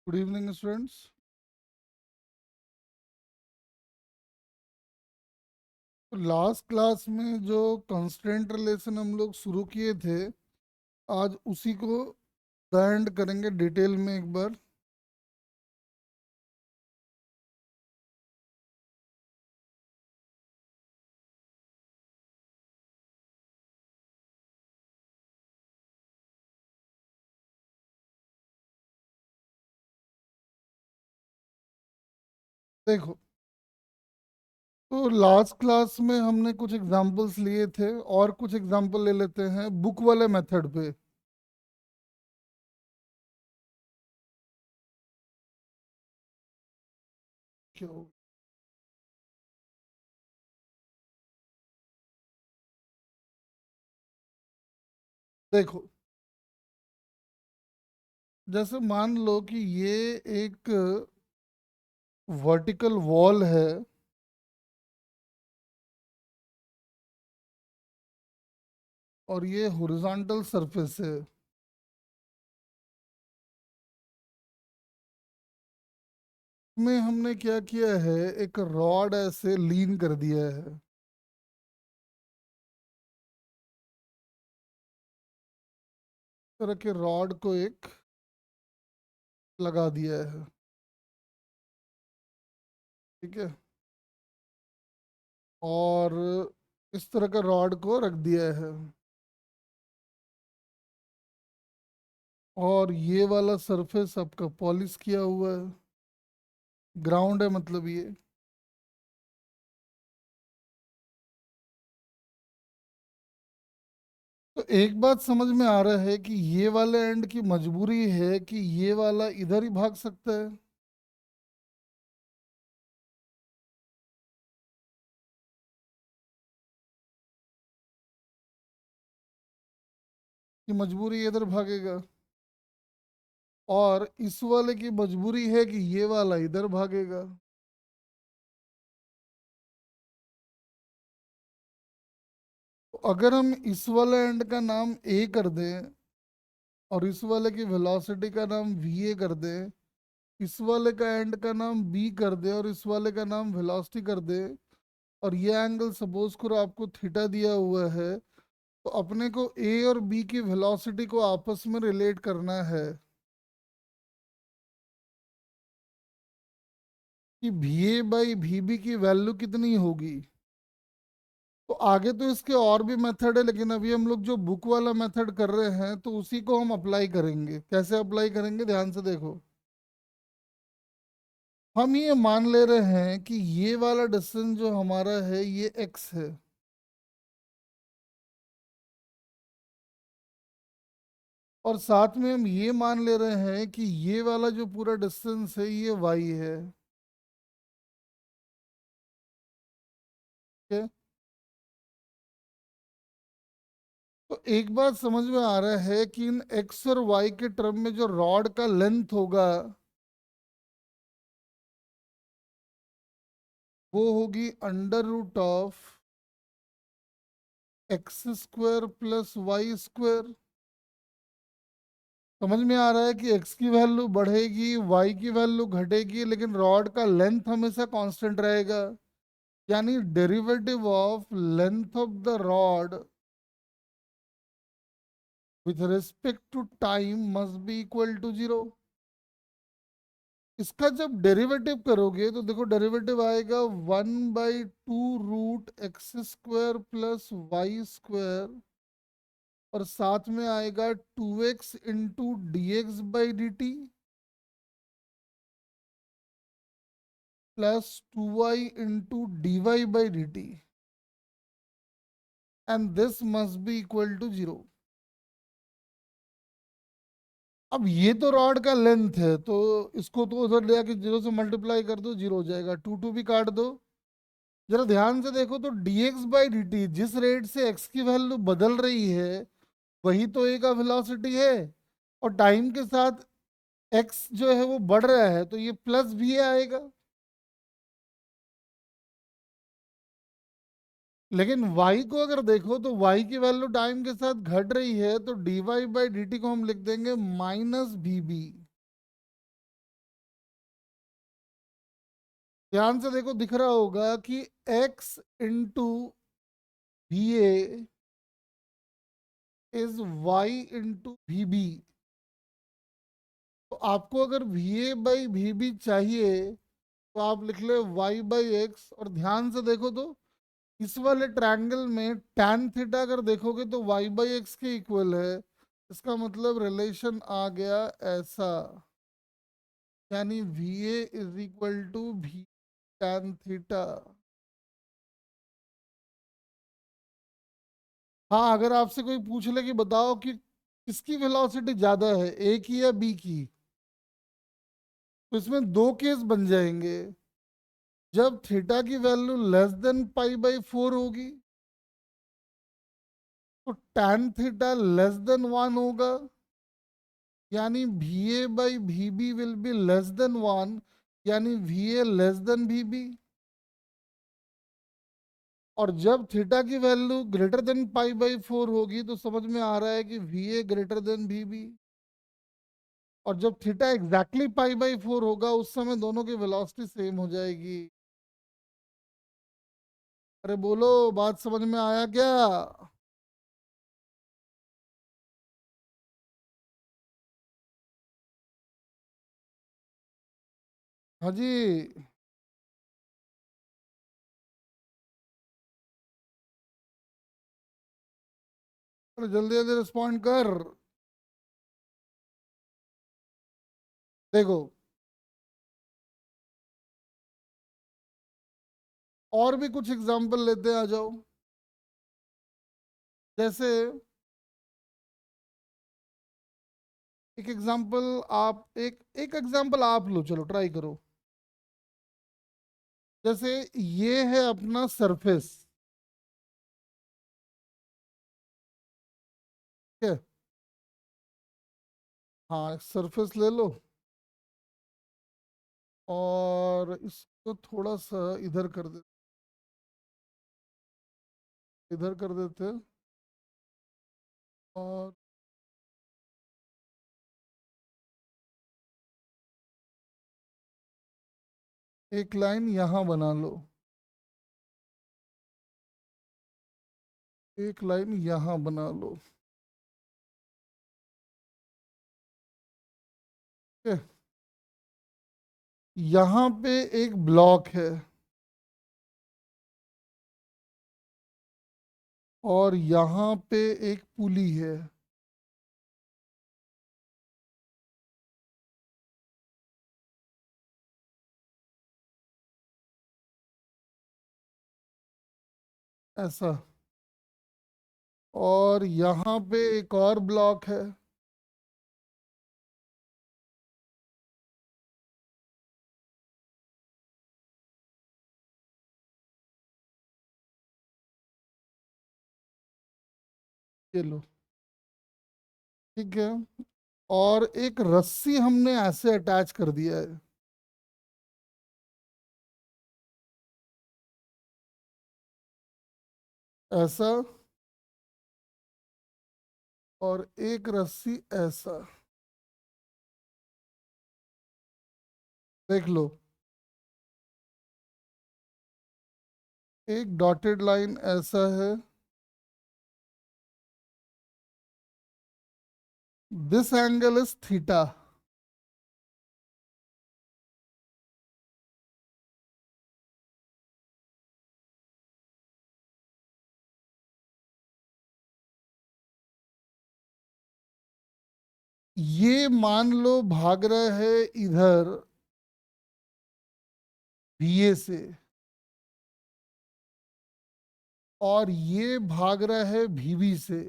Good evening students. तो last class में जो कंस्ट्रेंट रिलेशन हम लोग शुरू किए थे, आज उसी को द एंड करेंगे डिटेल में एक बार। देखो, तो लास्ट क्लास में हमने कुछ एग्जांपल्स लिए थे और कुछ एग्जांपल ले लेते हैं बुक वाले मेथड पे। क्यों? देखो, जैसे मान लो कि ये एक वर्टिकल वॉल है और ये हॉरिजॉन्टल सरफेस है। में हमने क्या किया है, एक रॉड ऐसे लीन कर दिया है। इस तरह के रॉड को एक लगा दिया है। ठीक है। और इस तरह का रॉड को रख दिया है। और ये वाला सरफेस आपका पॉलिश किया हुआ है, ग्राउंड है मतलब ये। तो एक बात समझ में आ रहा है कि ये वाले एंड की मजबूरी है कि ये वाला इधर ही भाग सकता है, कि मजबूरी ये इधर भागेगा। और इस वाले की मजबूरी है कि ये वाला इधर भागेगा। तो अगर हम इस वाले एंड का नाम ए कर दें और इस वाले की वेलोसिटी का नाम वी ए कर दें, इस वाले का एंड का नाम बी कर दे और इस वाले का नाम वेलोसिटी कर दे, और ये एंगल सपोज करो आपको थीटा दिया हुआ है, तो अपने को ए और बी की वेलोसिटी को आपस में रिलेट करना है कि V A by we B की वैल्यू कितनी होगी। तो आगे तो इसके और भी मेथड है, लेकिन अभी हम लोग जो बुक वाला मेथड कर रहे हैं तो उसी को हम अप्लाई करेंगे। कैसे अप्लाई करेंगे, ध्यान से देखो। हम ये मान ले रहे हैं कि ये वाला डिस्टेंस जो हमारा है ये एक्स है, और साथ में हम ये मान ले रहे हैं कि ये वाला जो पूरा डिस्टेंस है ये वाई है। ठीक है। तो एक बात समझ में आ रहा है कि इन एक्स और वाई के टर्म में जो रॉड का लेंथ होगा वो होगी under root of X square plus Y square. समझ में आ रहा है कि एक्स की वैल्यू बढ़ेगी, वाई की वैल्यू घटेगी, लेकिन रॉड का लेंथ हमेशा कांस्टेंट रहेगा। यानी derivative of length of the rod with respect to time must be equal to zero. इसका जब डेरिवेटिव करोगे तो देखो डेरिवेटिव आएगा 1/2 root X square plus Y square, और साथ में आएगा 2x into D X by D T plus 2y into D Y by D T, and this must be equal to zero. अब ये तो रॉड का लेंथ है, तो इसको तो उधर ले आके जीरो से मल्टीप्लाई कर दो, जीरो हो जाएगा। टू टू भी काट दो। जरा ध्यान से देखो तो dx बाई डी टी जिस रेट से x की वैल्यू बदल रही है वही तो a का वेलोसिटी है, और टाइम के साथ x जो है वो बढ़ रहा है तो ये प्लस भी आएगा। लेकिन y को अगर देखो तो y की वैल्यू टाइम के साथ घट रही है, तो dy बाई डी टी को हम लिख देंगे माइनस वी बी। ध्यान से देखो, दिख रहा होगा कि x into V A is y into V B. तो आपको अगर V A by we B चाहिए तो आप लिख ले y बाई एक्स। और ध्यान से देखो तो इस वाले ट्रायंगल में tan थीटा अगर देखोगे तो y बाई एक्स के इक्वल है। इसका मतलब रिलेशन आ गया ऐसा, यानी we A is equal to V tan theta. हाँ, अगर आपसे कोई पूछ ले कि बताओ कि किसकी वेलोसिटी ज्यादा है, ए की या बी की, तो इसमें दो केस बन जाएंगे। जब थीटा की value less than pi by four होगी तो tan theta less than one होगा, यानी V A by we b will be less than one, यानी we a less than v b. और जब थीटा की value greater than pi by four होगी तो समझ में आ रहा है कि we a greater than v b. और जब theta exactly pi by four होगा उस समय दोनों की वेलोसिटी सेम हो जाएगी। अरे बोलो, बात समझ में आया क्या? हाँ जी। अरे जल्दी जल्दी रिस्पॉन्ड कर। देखो, और भी कुछ एग्जांपल लेते आ जाओ। जैसे एक एक एग्जांपल आप लो, चलो ट्राई करो। जैसे ये है अपना सरफेस, ठीक है। हाँ, सरफेस ले लो और इसको थोड़ा सा इधर कर देते हैं। और एक लाइन यहाँ बना लो, एक लाइन यहाँ बना लो, ठीक है। यहाँ पे एक ब्लॉक है और यहाँ पे एक पुली है, ऐसा। और यहाँ पे एक और ब्लॉक है। ये लो, ठीक है। और एक रस्सी हमने ऐसे अटैच कर दिया है, ऐसा। और एक रस्सी ऐसा, देख लो। एक डॉटेड लाइन ऐसा है। This angle is theta. ये मान लो भाग रहा है इधर बीए से, और ये भाग रहा है भीबी से।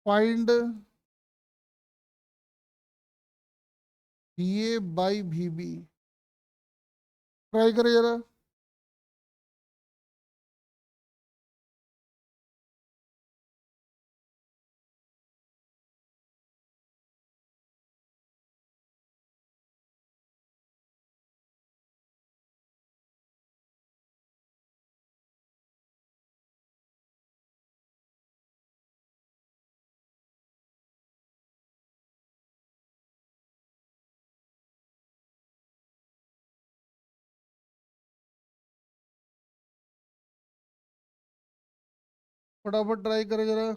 Find B A by V B. Try करें जरा। फटाफट ट्राई करो जरा।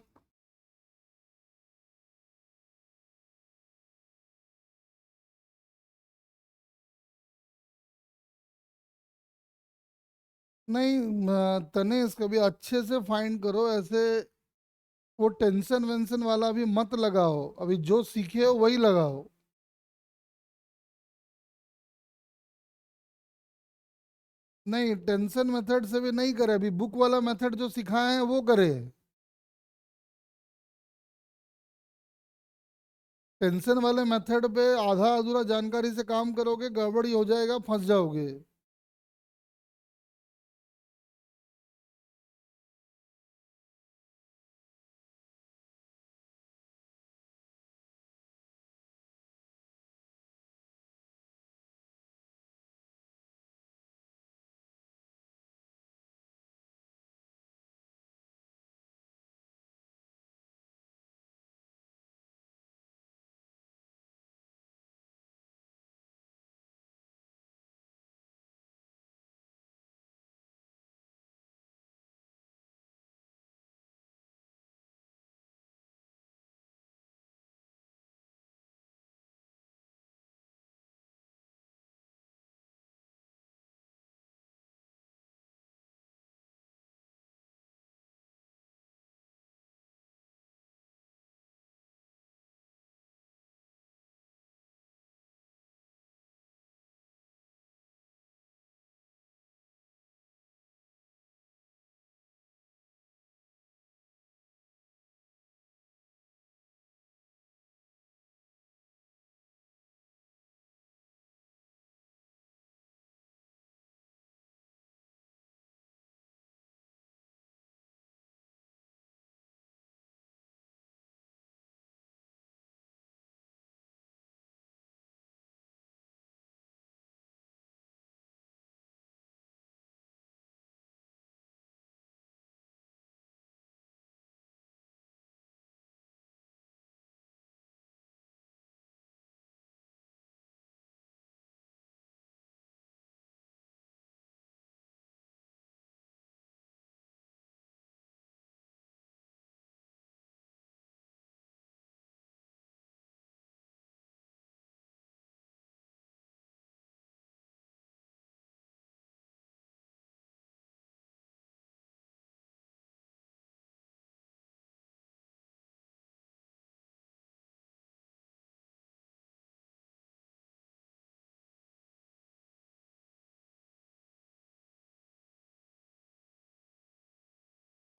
नहीं तनेश कभी अच्छे से फाइंड करो ऐसे। वो टेंशन वेंशन वाला अभी मत लगाओ, अभी जो सीखे हो वही लगाओ। नहीं, टेंशन मेथड से भी नहीं करे, अभी बुक वाला मेथड जो सिखाए हैं वो करे। टेंशन वाले मेथड पे आधा अधूरा जानकारी से काम करोगे, गड़बड़ी हो जाएगा, फंस जाओगे।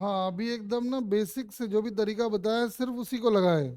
हाँ, अभी एकदम ना बेसिक से जो भी तरीका बताया है, सिर्फ उसी को लगाए।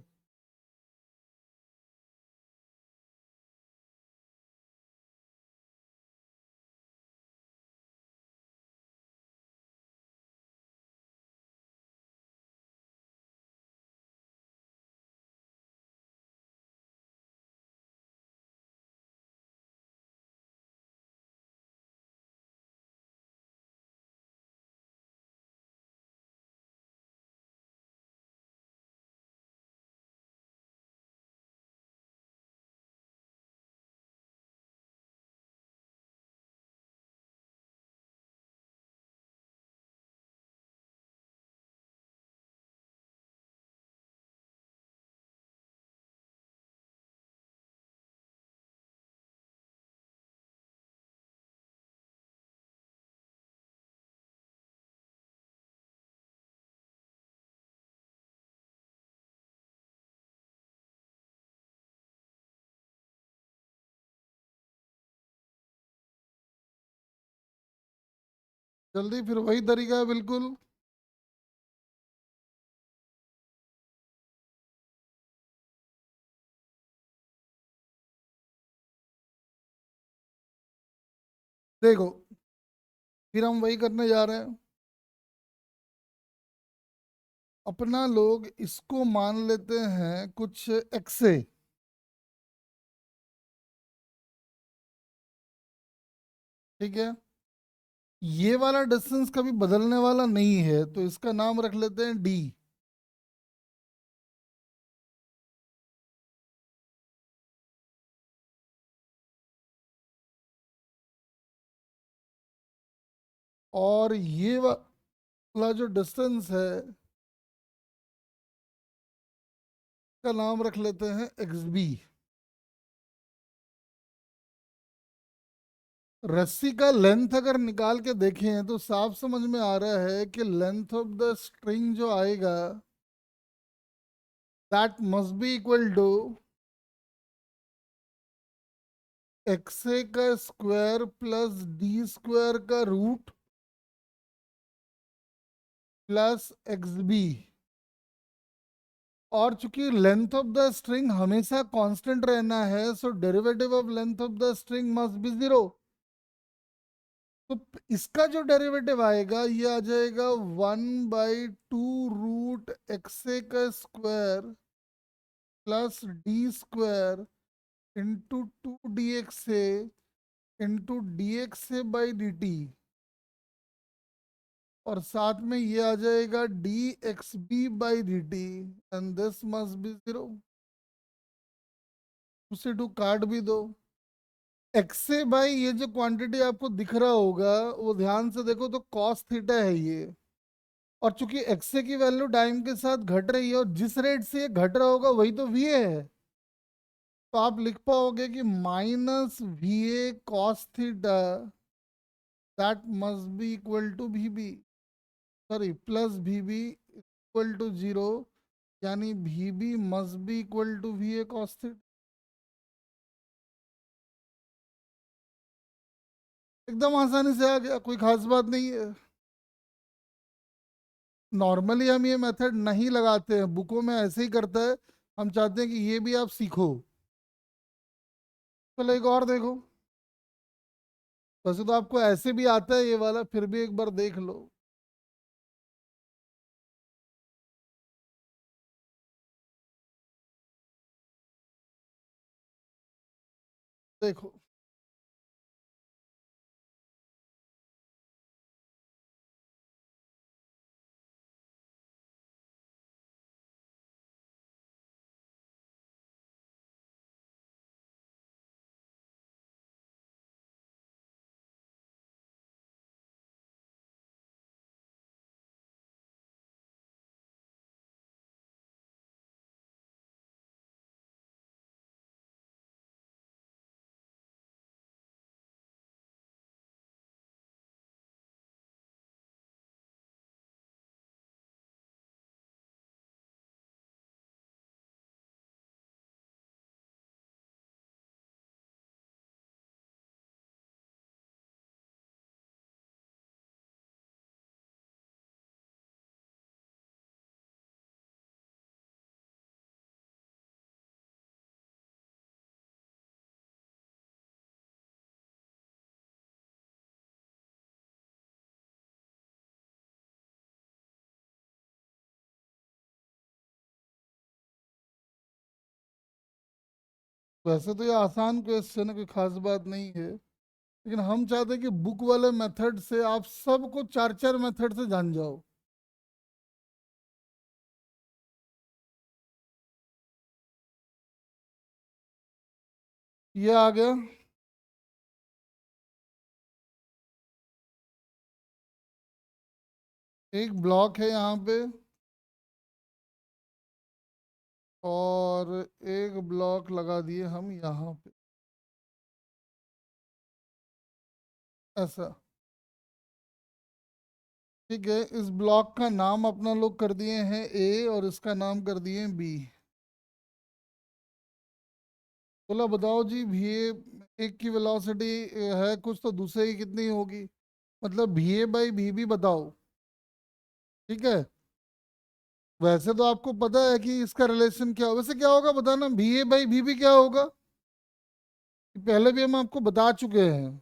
जल्दी, फिर वही तरीका है बिल्कुल। देखो, फिर हम वही करने जा रहे हैं। अपना लोग इसको मान लेते हैं कुछ एक्से। ठीक है। ये वाला डिस्टेंस कभी बदलने वाला नहीं है, तो इसका नाम रख लेते हैं डी। और वाला जो डिस्टेंस है का नाम रख लेते हैं एक्स बी। रस्सी का लेंथ अगर निकाल के देखें तो साफ समझ में आ रहा है कि लेंथ ऑफ द स्ट्रिंग जो आएगा that must be equal to x a का स्क्वायर प्लस डी स्क्वायर का रूट प्लस एक्स बी। और चूंकि लेंथ ऑफ द स्ट्रिंग हमेशा कांस्टेंट रहना है so derivative of length of the string must be zero. तो इसका जो डेरिवेटिव आएगा ये आ जाएगा 1/2 रूट एक्स ए का square plus d square into 2 dx into dx by D T. और साथ में ये आ जाएगा dxb/dt and this must be zero. उसे टू काट भी दो। एक्स से बाई ये जो क्वांटिटी आपको दिख रहा होगा वो ध्यान से देखो तो कॉस थीटा है ये। और चूंकि एक्स की वैल्यू टाइम के साथ घट रही है और जिस रेट से ये घट रहा होगा वही तो वी है। तो आप लिख पाओगे कि minus V A cos theta that must be equal to V B, sorry plus V B equal to zero, यानी V B must be equal to V A cos theta. एकदम आसानी से आ गया, कोई खास बात नहीं है। नॉर्मली हम ये मेथड नहीं लगाते हैं, बुकों में ऐसे ही करता है। हम चाहते हैं कि ये भी आप सीखो। चलो एक और देखो। वैसे तो आपको ऐसे भी आता है ये वाला, फिर भी एक बार देख लो। देखो वैसे तो ये आसान क्वेश्चन है, कोई खास बात नहीं है। लेकिन हम चाहते हैं कि बुक वाले मेथड से आप सबको चार चार मेथड से जान जाओ। ये आ गया। एक ब्लॉक है यहाँ पे और एक ब्लॉक लगा दिए हम यहाँ पे, ऐसा। ठीक है, इस ब्लॉक का नाम अपना लोग कर दिए हैं ए और इसका नाम कर दिए हैं बी। बोला बताओ जी भी एक की वेलोसिटी है कुछ तो दूसरे की कितनी होगी, मतलब भी ए बाई भी बी बताओ। ठीक है, वैसे तो आपको पता है कि इसका रिलेशन क्या वैसे क्या होगा बताना, भी ए बाई भी बी क्या होगा, पहले भी हम आपको बता चुके हैं।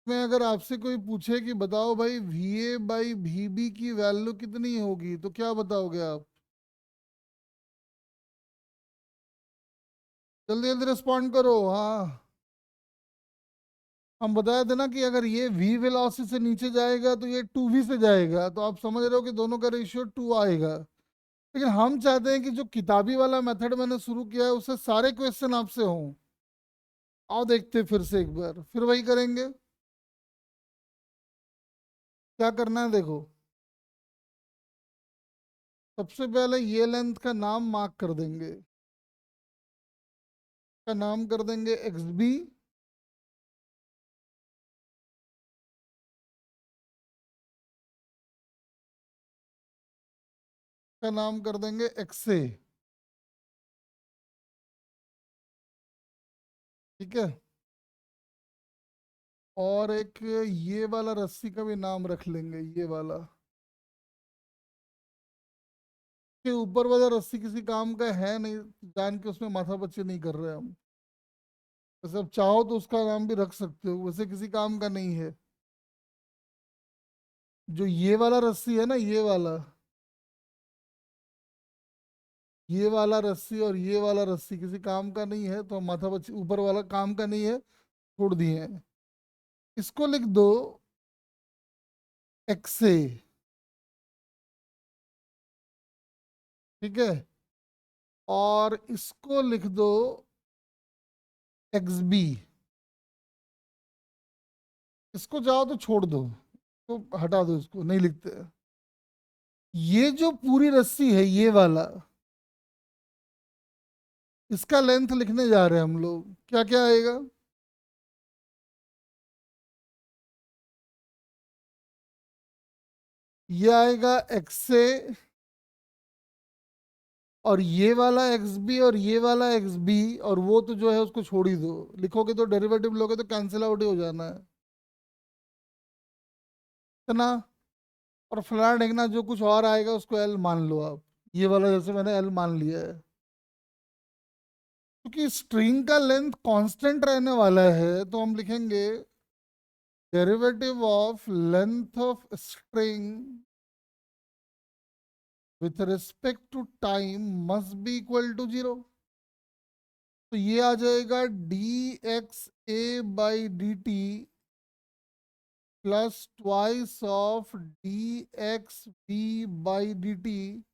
में अगर आपसे कोई पूछे कि बताओ भाई वी ए बाई भी बी की वैल्यू कितनी होगी तो क्या बताओगे आप? जल्दी जल्दी रिस्पॉन्ड करो हाँ। हम बताए थे ना कि अगर ये v वेलोसिटी से नीचे जाएगा तो ये 2v से जाएगा, तो आप समझ रहे हो कि दोनों का रेशियो 2 आएगा। लेकिन हम चाहते हैं कि जो किताबी वाला मेथड मैंने शुरू किया है उससे सारे क्वेश्चन आपसे हों। आओ देखते हैं फिर से एक बार, फिर वही करेंगे। क्या करना है देखो, सबसे पहले ये लेंथ का नाम मार्क कर देंगे, का नाम कर देंगे एक्स बी, का नाम कर देंगे एक्स ए। ठीक है, और एक ये वाला रस्सी का भी नाम रख लेंगे, ये वाला। के ऊपर वाला रस्सी किसी काम का है नहीं, जान के उसमें माथा पच्ची नहीं कर रहे हम। वैसे अब चाहो तो उसका नाम भी रख सकते हो, वैसे किसी काम का नहीं है। जो ये वाला रस्सी है ना, ये वाला रस्सी और ये वाला रस्सी किसी काम का नहीं है, तो हम माथा पच्ची, ऊपर वाला काम का नहीं है, छोड़ दिए हैं। इसको लिख दो एक्से। ठीक है, और इसको लिख दो एक्स बी। इसको जाओ तो छोड़ दो, तो हटा दो, इसको नहीं लिखते। ये जो पूरी रस्सी है ये वाला, इसका लेंथ लिखने जा रहे हैं हम लोग, क्या क्या आएगा। ये आएगा एक्स से, और ये वाला एक्स बी और ये वाला एक्स बी, और वो तो जो है उसको छोड़ ही दो, लिखोगे तो डेरिवेटिव लोगे तो कैंसिल आउट ही हो जाना है इतना। और फलाना ढिकना जो कुछ और आएगा उसको एल मान लो आप, ये वाला जैसे मैंने एल मान लिया है। क्योंकि स्ट्रिंग का लेंथ कांस्टेंट रहने वाला है, तो हम लिखेंगे derivative of length of string with respect to time must be equal to 0। तो ये आ जाएगा D X A by D T plus twice of D X B by D T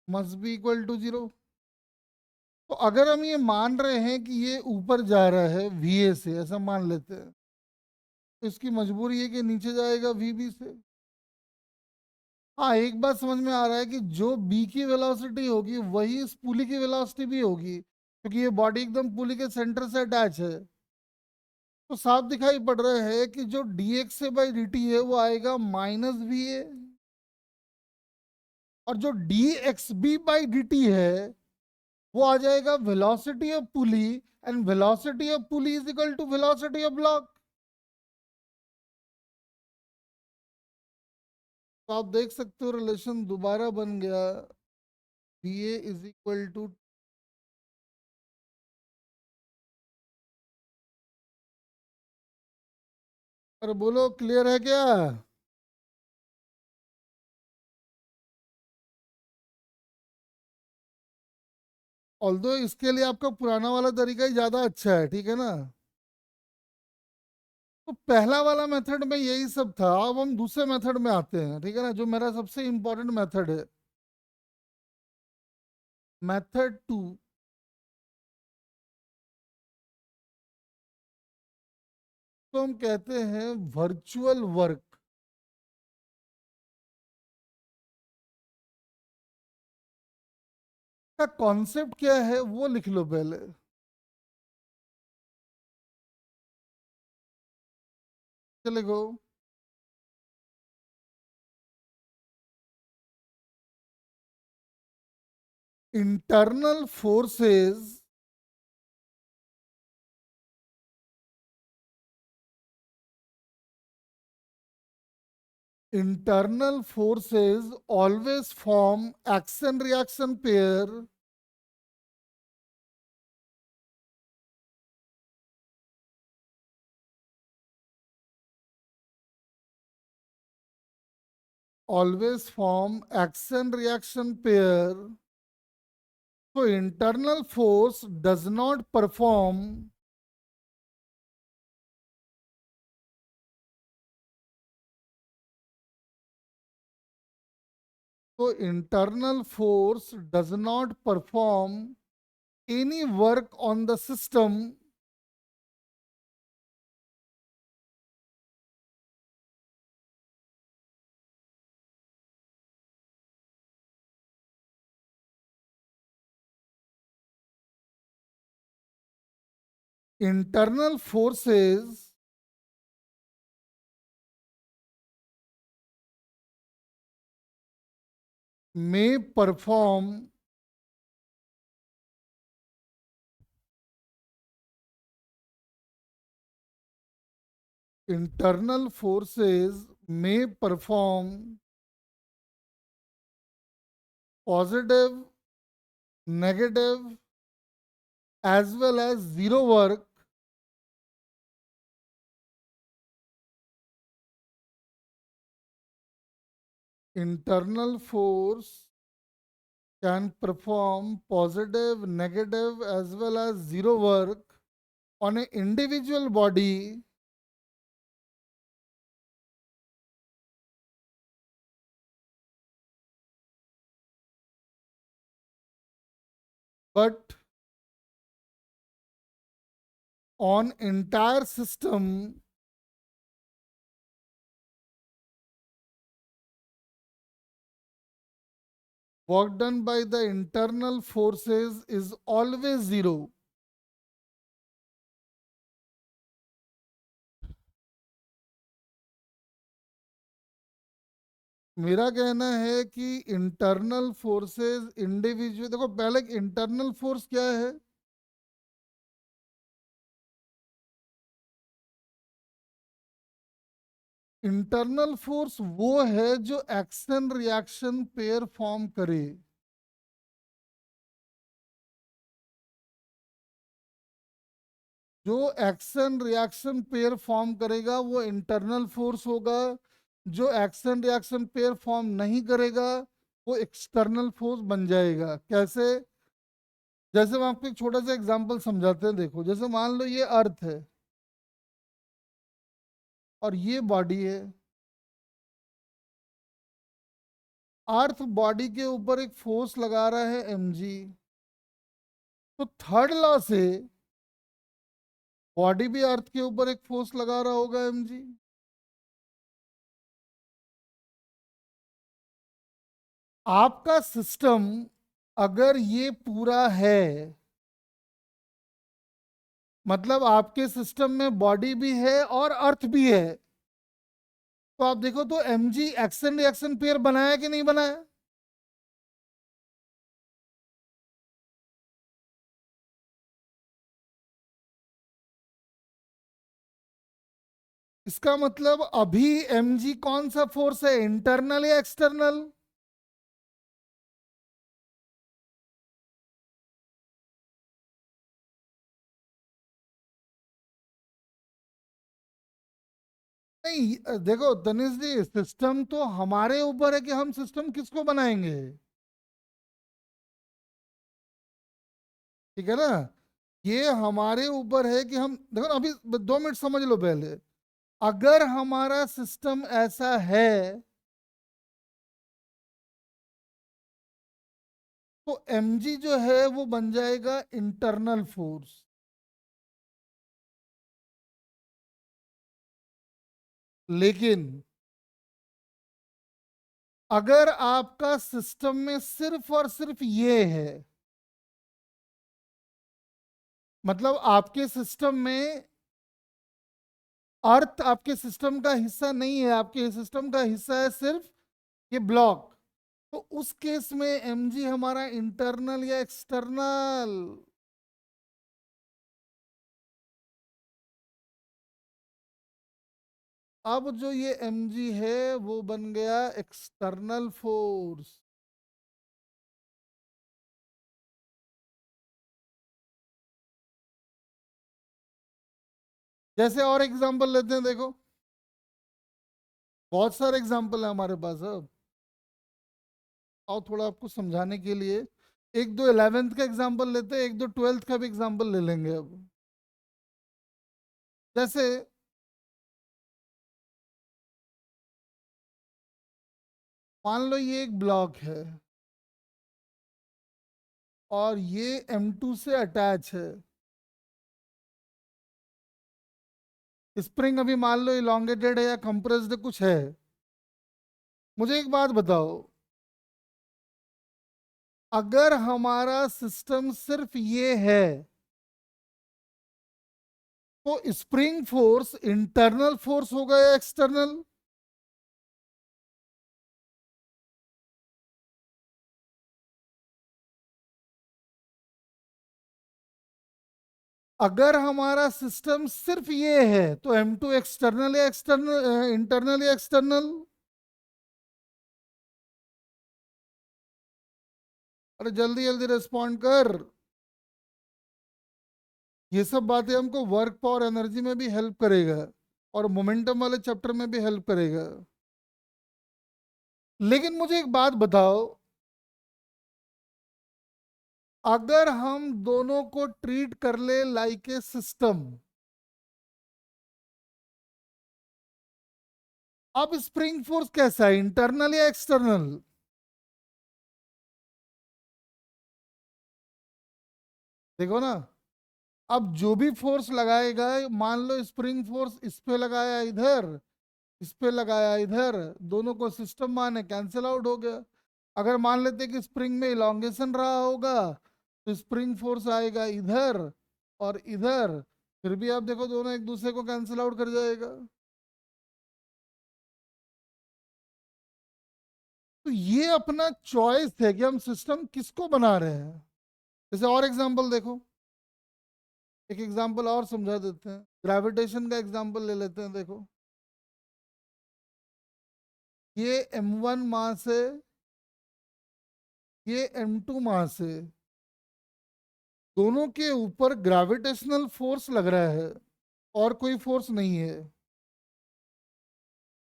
must be equal to 0। तो अगर हम ये मान रहे हैं कि ये ऊपर जा रहा है वी ए से, ऐसा मान लेते हैं, तो इसकी मजबूरी है कि नीचे जाएगा वी बी से। हाँ, एक बात समझ में आ रहा है कि जो बी की वेलोसिटी होगी वही इस पुली की वेलोसिटी भी होगी, क्योंकि ये बॉडी एकदम पुली के सेंटर से अटैच है। तो साफ दिखाई पड़ रहा है कि जो डी एक्स से बाई डी टी है वो आएगा माइनस वी ए, और जो D X B by D T है वो आ जाएगा velocity of pulley, and velocity of pulley is equal to velocity of block. तो आप देख सकते हो रिलेशन दोबारा बन गया, B A is equal to. अरे बोलो, क्लियर है क्या? ऑल्दो इसके लिए आपका पुराना वाला तरीका ही ज्यादा अच्छा है, ठीक है ना। तो पहला वाला मेथड में यही सब था, अब हम दूसरे मेथड में आते हैं, ठीक है ना, जो मेरा सबसे इंपॉर्टेंट मेथड है, मेथड टू। तो हम कहते हैं वर्चुअल वर्क। का कॉन्सेप्ट क्या है वो लिख लो पहले। लिखो, internal forces internal forces always form action reaction pair always form action reaction pair. So internal force does not perform so internal force does not perform any work on the system internal forces may perform internal forces may perform positive, negative, as well as zero work internal force can perform positive, negative, as well as zero work on an individual body but on entire system work done by the internal forces is always zero. मेरा कहना है कि internal forces individual, देखो पहले internal force क्या है? Internal force वो है जो एक्शन रिएक्शन पेयर फॉर्म करे। जो एक्शन रिएक्शन पेयर फॉर्म करेगा वो इंटरनल फोर्स होगा। जो एक्शन रिएक्शन पेयर फॉर्म नहीं करेगा वो एक्सटर्नल फोर्स बन जाएगा। कैसे? जैसे हम आपको एक छोटा सा एग्जांपल समझाते हैं। देखो, जैसे मान लो ये अर्थ है और ये बॉडी है। अर्थ बॉडी के ऊपर एक फोर्स लगा रहा है mg। तो थर्ड लॉ से बॉडी भी अर्थ के ऊपर एक फोर्स लगा रहा होगा mg। आपका सिस्टम अगर ये पूरा है, मतलब आपके सिस्टम में बॉडी भी है और अर्थ भी है, तो आप देखो तो mg एक्शन रिएक्शन पेयर बनाया कि नहीं बनाया? इसका मतलब अभी mg कौन सा फोर्स है, इंटरनल या एक्सटर्नल? नहीं, देखो तनिष जी, सिस्टम तो हमारे ऊपर है कि हम सिस्टम किसको बनाएंगे। ठीक है ना? ये हमारे ऊपर है कि हम, देखो ना, अभी 2 मिनट समझ लो पहले। अगर हमारा सिस्टम ऐसा है तो mg जो है वो बन जाएगा इंटरनल फोर्स। लेकिन अगर आपका सिस्टम में सिर्फ और सिर्फ ये है, मतलब आपके सिस्टम में अर्थ आपके सिस्टम का हिस्सा नहीं है, आपके सिस्टम का हिस्सा है सिर्फ ये ब्लॉक, तो उस केस में mg हमारा इंटरनल या एक्सटर्नल? अब जो ये mg है वो बन गया एक्सटर्नल फोर्स। जैसे और एग्जांपल लेते हैं, देखो बहुत सारे एग्जांपल है हमारे पास। अब आओ थोड़ा आपको समझाने के लिए एक दो 11th का एग्जांपल लेते हैं, एक दो 12th का भी एग्जांपल ले लेंगे। अब जैसे मान लो ये एक ब्लॉक है और ये M2 से अटैच है। स्प्रिंग अभी मान लो इलोंगेटेड है या कंप्रेस्ड कुछ है। मुझे एक बात बताओ, अगर हमारा सिस्टम सिर्फ ये है तो स्प्रिंग फोर्स इंटरनल फोर्स होगा या एक्सटर्नल? अगर हमारा सिस्टम सिर्फ ये है तो M2 एक्सटर्नल या एक्सटर्नल, इंटरनल या एक्सटर्नल? अरे जल्दी जल्दी रिस्पॉन्ड कर। ये सब बातें हमको वर्क पावर एनर्जी में भी हेल्प करेगा और मोमेंटम वाले चैप्टर में भी हेल्प करेगा। लेकिन मुझे एक बात बताओ, अगर हम दोनों को ट्रीट कर ले लाइक ए सिस्टम, अब स्प्रिंग फोर्स कैसा है, इंटरनल या एक्सटर्नल? देखो ना, अब जो भी फोर्स लगाएगा, मान लो स्प्रिंग फोर्स इस पे लगाया इधर, इस पे लगाया इधर, दोनों को सिस्टम माने, कैंसिल आउट हो गया। अगर मान लेते कि स्प्रिंग में इलॉन्गेशन रहा होगा तो स्प्रिंग फोर्स आएगा इधर और इधर, फिर भी आप देखो दोनों एक दूसरे को कैंसिल आउट कर जाएगा। तो ये अपना चॉइस है कि हम सिस्टम किसको बना रहे हैं। जैसे और एग्जांपल देखो, एक एग्जांपल और समझा देते हैं, ग्रेविटेशन का एग्जांपल ले लेते हैं। देखो, ये M1 मास है, ये M2 मास है, दोनों के ऊपर ग्रेविटेशनल फोर्स लग रहा है और कोई फोर्स नहीं है।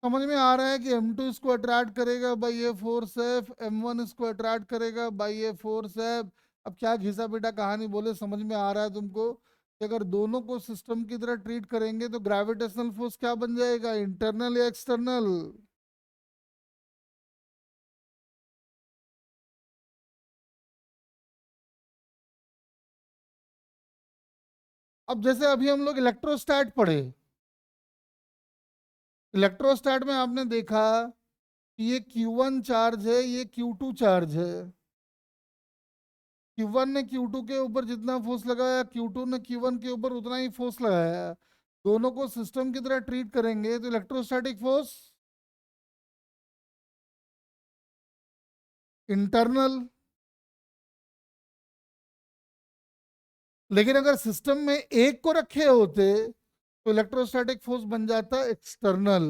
समझ में आ रहा है कि M2 इसको अट्रैक्ट करेगा बाई ये फोर्स एफ, M1 इसको अट्रैक्ट करेगा बाई ये फोर्स एफ। अब क्या घिसा पिटा कहानी बोले, समझ में आ रहा है तुमको कि अगर दोनों को सिस्टम की तरह ट्रीट करेंगे तो ग्रेविटेशनल फोर्स क्या बन जाएगा, इंटरनल या एक्सटर्नल? अब जैसे अभी हम लोग इलेक्ट्रोस्टैट पढ़े, इलेक्ट्रोस्टैट में आपने देखा कि ये Q1 चार्ज है, ये Q2 चार्ज है। Q1 ने Q2 के ऊपर जितना फोर्स लगाया, Q2 ने Q1 के ऊपर उतना ही फोर्स लगाया। दोनों को सिस्टम की तरह ट्रीट करेंगे तो इलेक्ट्रोस्टैटिक फोर्स इंटरनल। लेकिन अगर सिस्टम में एक को रखे होते तो इलेक्ट्रोस्टैटिक फोर्स बन जाता एक्सटर्नल।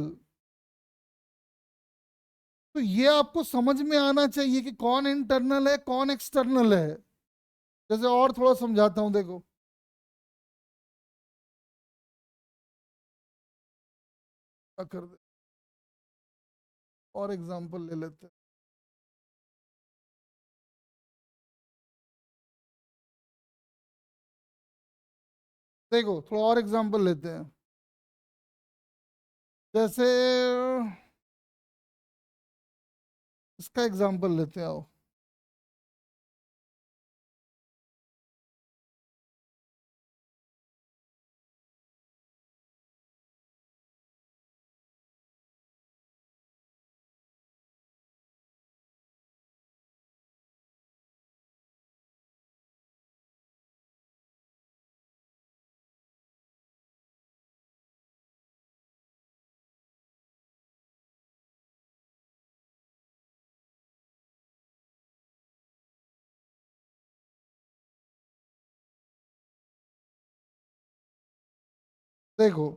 तो ये आपको समझ में आना चाहिए कि कौन इंटरनल है कौन एक्सटर्नल है। जैसे और थोड़ा समझाता हूं, देखो, क्या कर दे, और एग्जांपल ले लेते हैं। देखो थोड़ा और एग्जांपल लेते हैं। जैसे इसका एग्जांपल लेते हैं, आओ। देखो,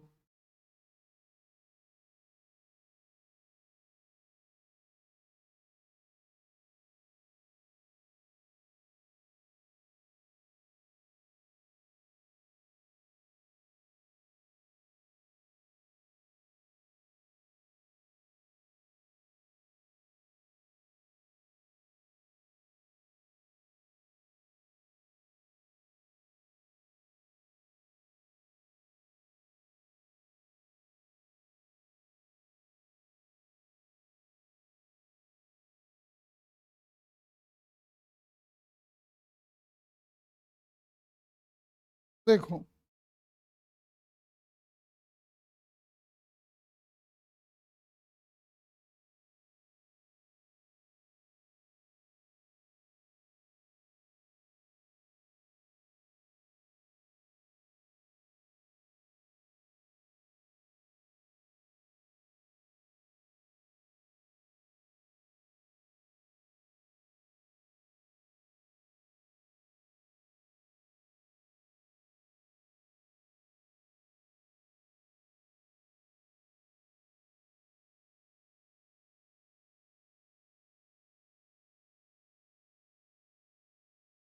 देखो,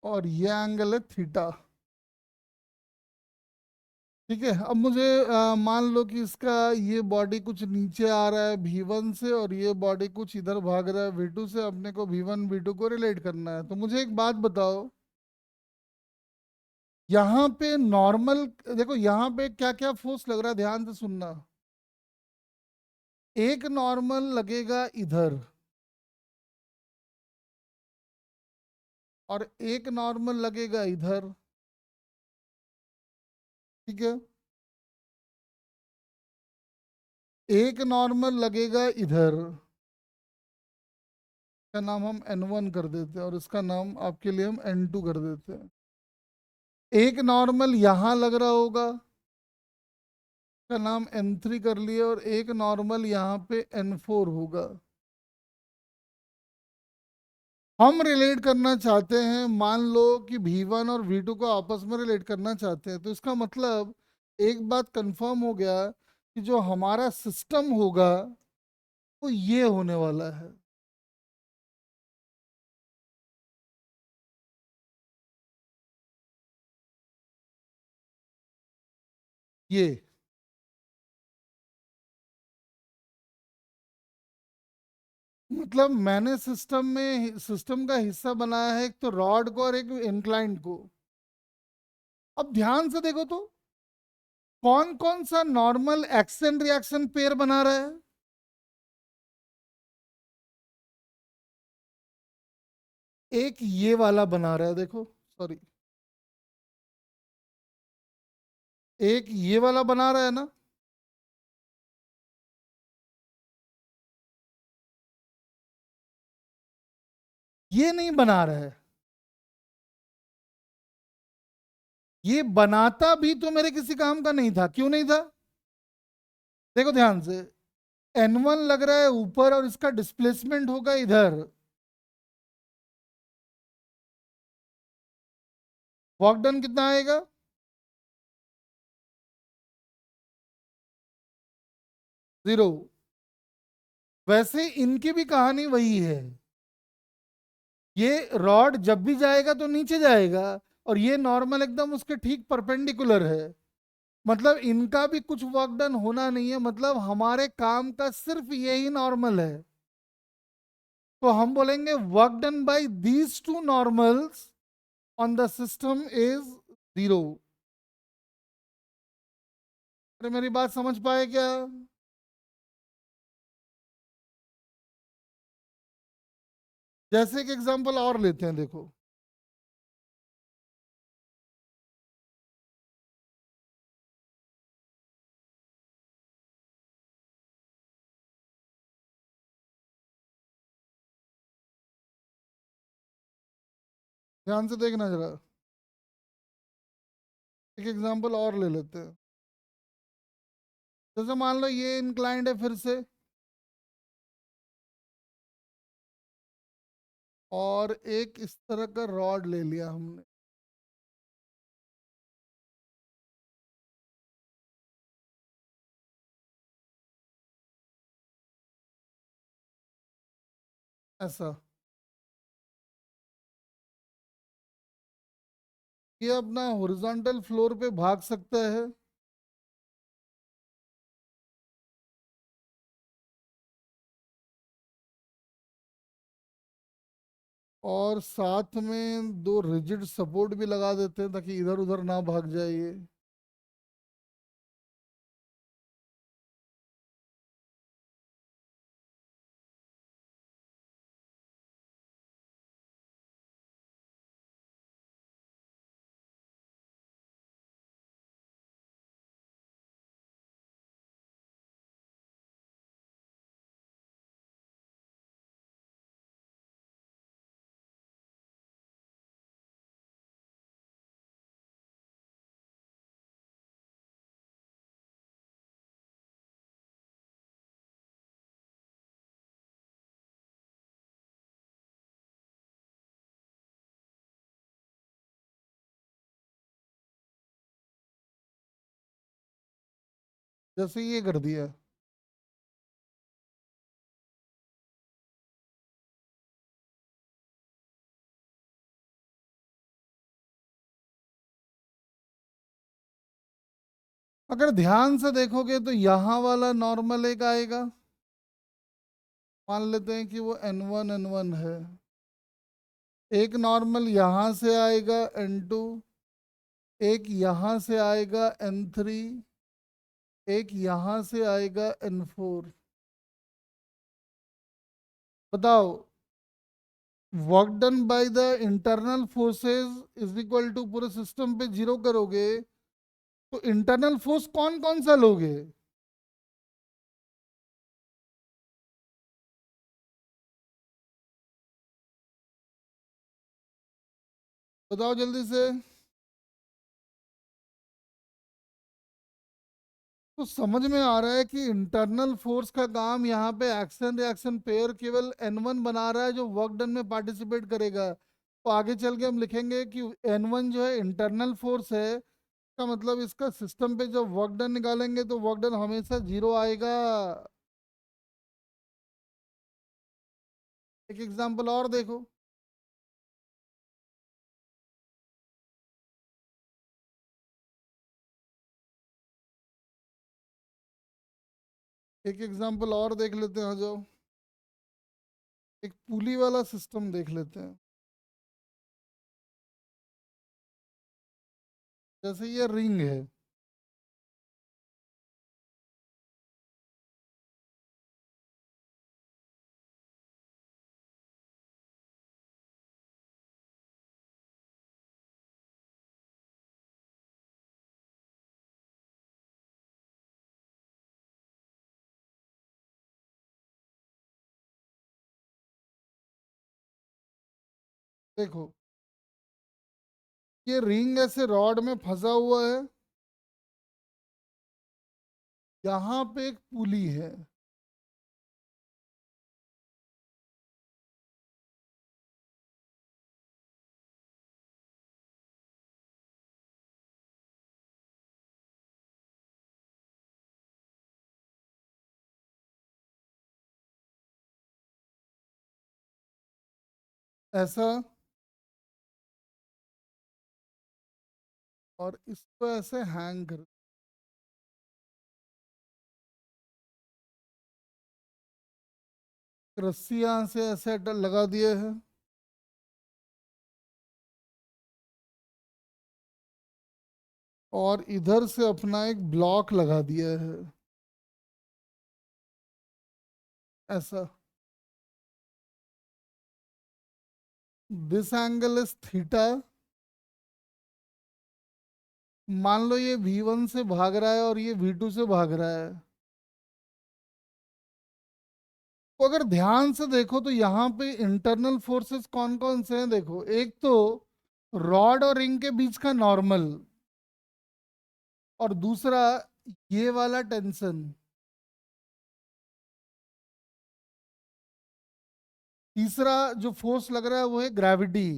और ये एंगल है थीटा। ठीक है, अब मुझे मान लो कि इसका ये बॉडी कुछ नीचे आ रहा है V1 से, और ये बॉडी कुछ इधर भाग रहा है V2 से। अपने को V1 V2 को रिलेट करना है। तो मुझे एक बात बताओ, यहाँ पे नॉर्मल, देखो यहाँ पे क्या क्या फोर्स लग रहा है, ध्यान से सुनना। एक नॉर्मल लगेगा इधर, और एक नॉर्मल लगेगा इधर। ठीक है, एक नॉर्मल लगेगा इधर, का नाम हम N1 कर देते हैं, और इसका नाम आपके लिए हम N2 कर देते हैं। एक नॉर्मल यहां लग रहा होगा, का नाम N3 कर लिया, और एक नॉर्मल यहाँ पे N4 होगा। हम रिलेट करना चाहते हैं, मान लो कि V1 और V2 को आपस में रिलेट करना चाहते हैं। तो इसका मतलब एक बात कंफर्म हो गया कि जो हमारा सिस्टम होगा वो ये होने वाला है। ये मतलब मैंने सिस्टम का हिस्सा बनाया है, एक तो रॉड को और एक इंक्लाइंड को। अब ध्यान से देखो तो, कौन कौन सा नॉर्मल एक्शन रिएक्शन पेयर बना रहा है। एक ये वाला बना रहा है, देखो, सॉरी, एक ये वाला बना रहा है ना। ये नहीं बना रहा है। ये बनाता भी तो मेरे किसी काम का नहीं था। क्यों नहीं था? देखो ध्यान से, N1 लग रहा है ऊपर, और इसका डिस्प्लेसमेंट होगा इधर। वर्क डन कितना आएगा? 0। वैसे इनकी भी कहानी वही है। ये रॉड जब भी जाएगा तो नीचे जाएगा, और ये नॉर्मल एकदम उसके ठीक परपेंडिकुलर है। मतलब इनका भी कुछ वर्क डन होना नहीं है, मतलब हमारे काम का सिर्फ यही नॉर्मल है। तो हम बोलेंगे work done bye these two normals on the system is 0। अरे मेरी बात समझ पाए क्या? जैसे एक एग्जांपल और लेते हैं, देखो। ध्यान से देखना जरा, एक एग्जांपल और ले लेते हैं। जैसे मान लो ये इंक्लाइंड है फिर से, और एक इस तरह का रॉड ले लिया हमने, ऐसा। ये अपना हॉरिजॉन्टल फ्लोर पे भाग सकता है, और साथ में दो रिजिड सपोर्ट भी लगा देते हैं ताकि इधर उधर ना भाग जाए ये। जैसे ये कर दिया। अगर ध्यान से देखोगे तो यहाँ वाला नॉर्मल एक आएगा, मान लेते हैं कि वो N1 है। एक नॉर्मल यहाँ से आएगा N2, एक यहाँ से आएगा N3, एक यहाँ से आएगा N4। बताओ, work done by the internal forces is equal to पूरे सिस्टम पे जीरो करोगे तो इंटरनल फोर्स कौन कौन सा लोगे? बताओ जल्दी से। तो समझ में आ रहा है कि इंटरनल फोर्स का काम यहाँ पे एक्शन रिएक्शन पेयर केवल N1 बना रहा है जो वर्क डन में पार्टिसिपेट करेगा। तो आगे चल के हम लिखेंगे कि N1 जो है इंटरनल फोर्स है, का मतलब इसका सिस्टम पे जब वर्क डन निकालेंगे तो वर्क डन हमेशा जीरो आएगा। एक एग्जांपल और देखो। एक एग्जांपल और देख लेते हैं, आ जाओ। एक पुली वाला सिस्टम देख लेते हैं। जैसे ये रिंग है, देखो ये रिंग ऐसे रॉड में फंसा हुआ है, यहाँ पे एक पुली है। ऐसा, और इसको ऐसे हैंग कर, रस्सी यहाँ से ऐसे लगा दिए है, और इधर से अपना एक ब्लॉक लगा दिया है ऐसा। This angle is theta. मान लो ये V1 से भाग रहा है और ये V2 से भाग रहा है। तो अगर ध्यान से देखो तो यहाँ पे इंटरनल फोर्सेस कौन कौन से हैं, देखो एक तो रॉड और रिंग के बीच का नॉर्मल, और दूसरा ये वाला टेंशन, तीसरा जो फोर्स लग रहा है वो है ग्रेविटी।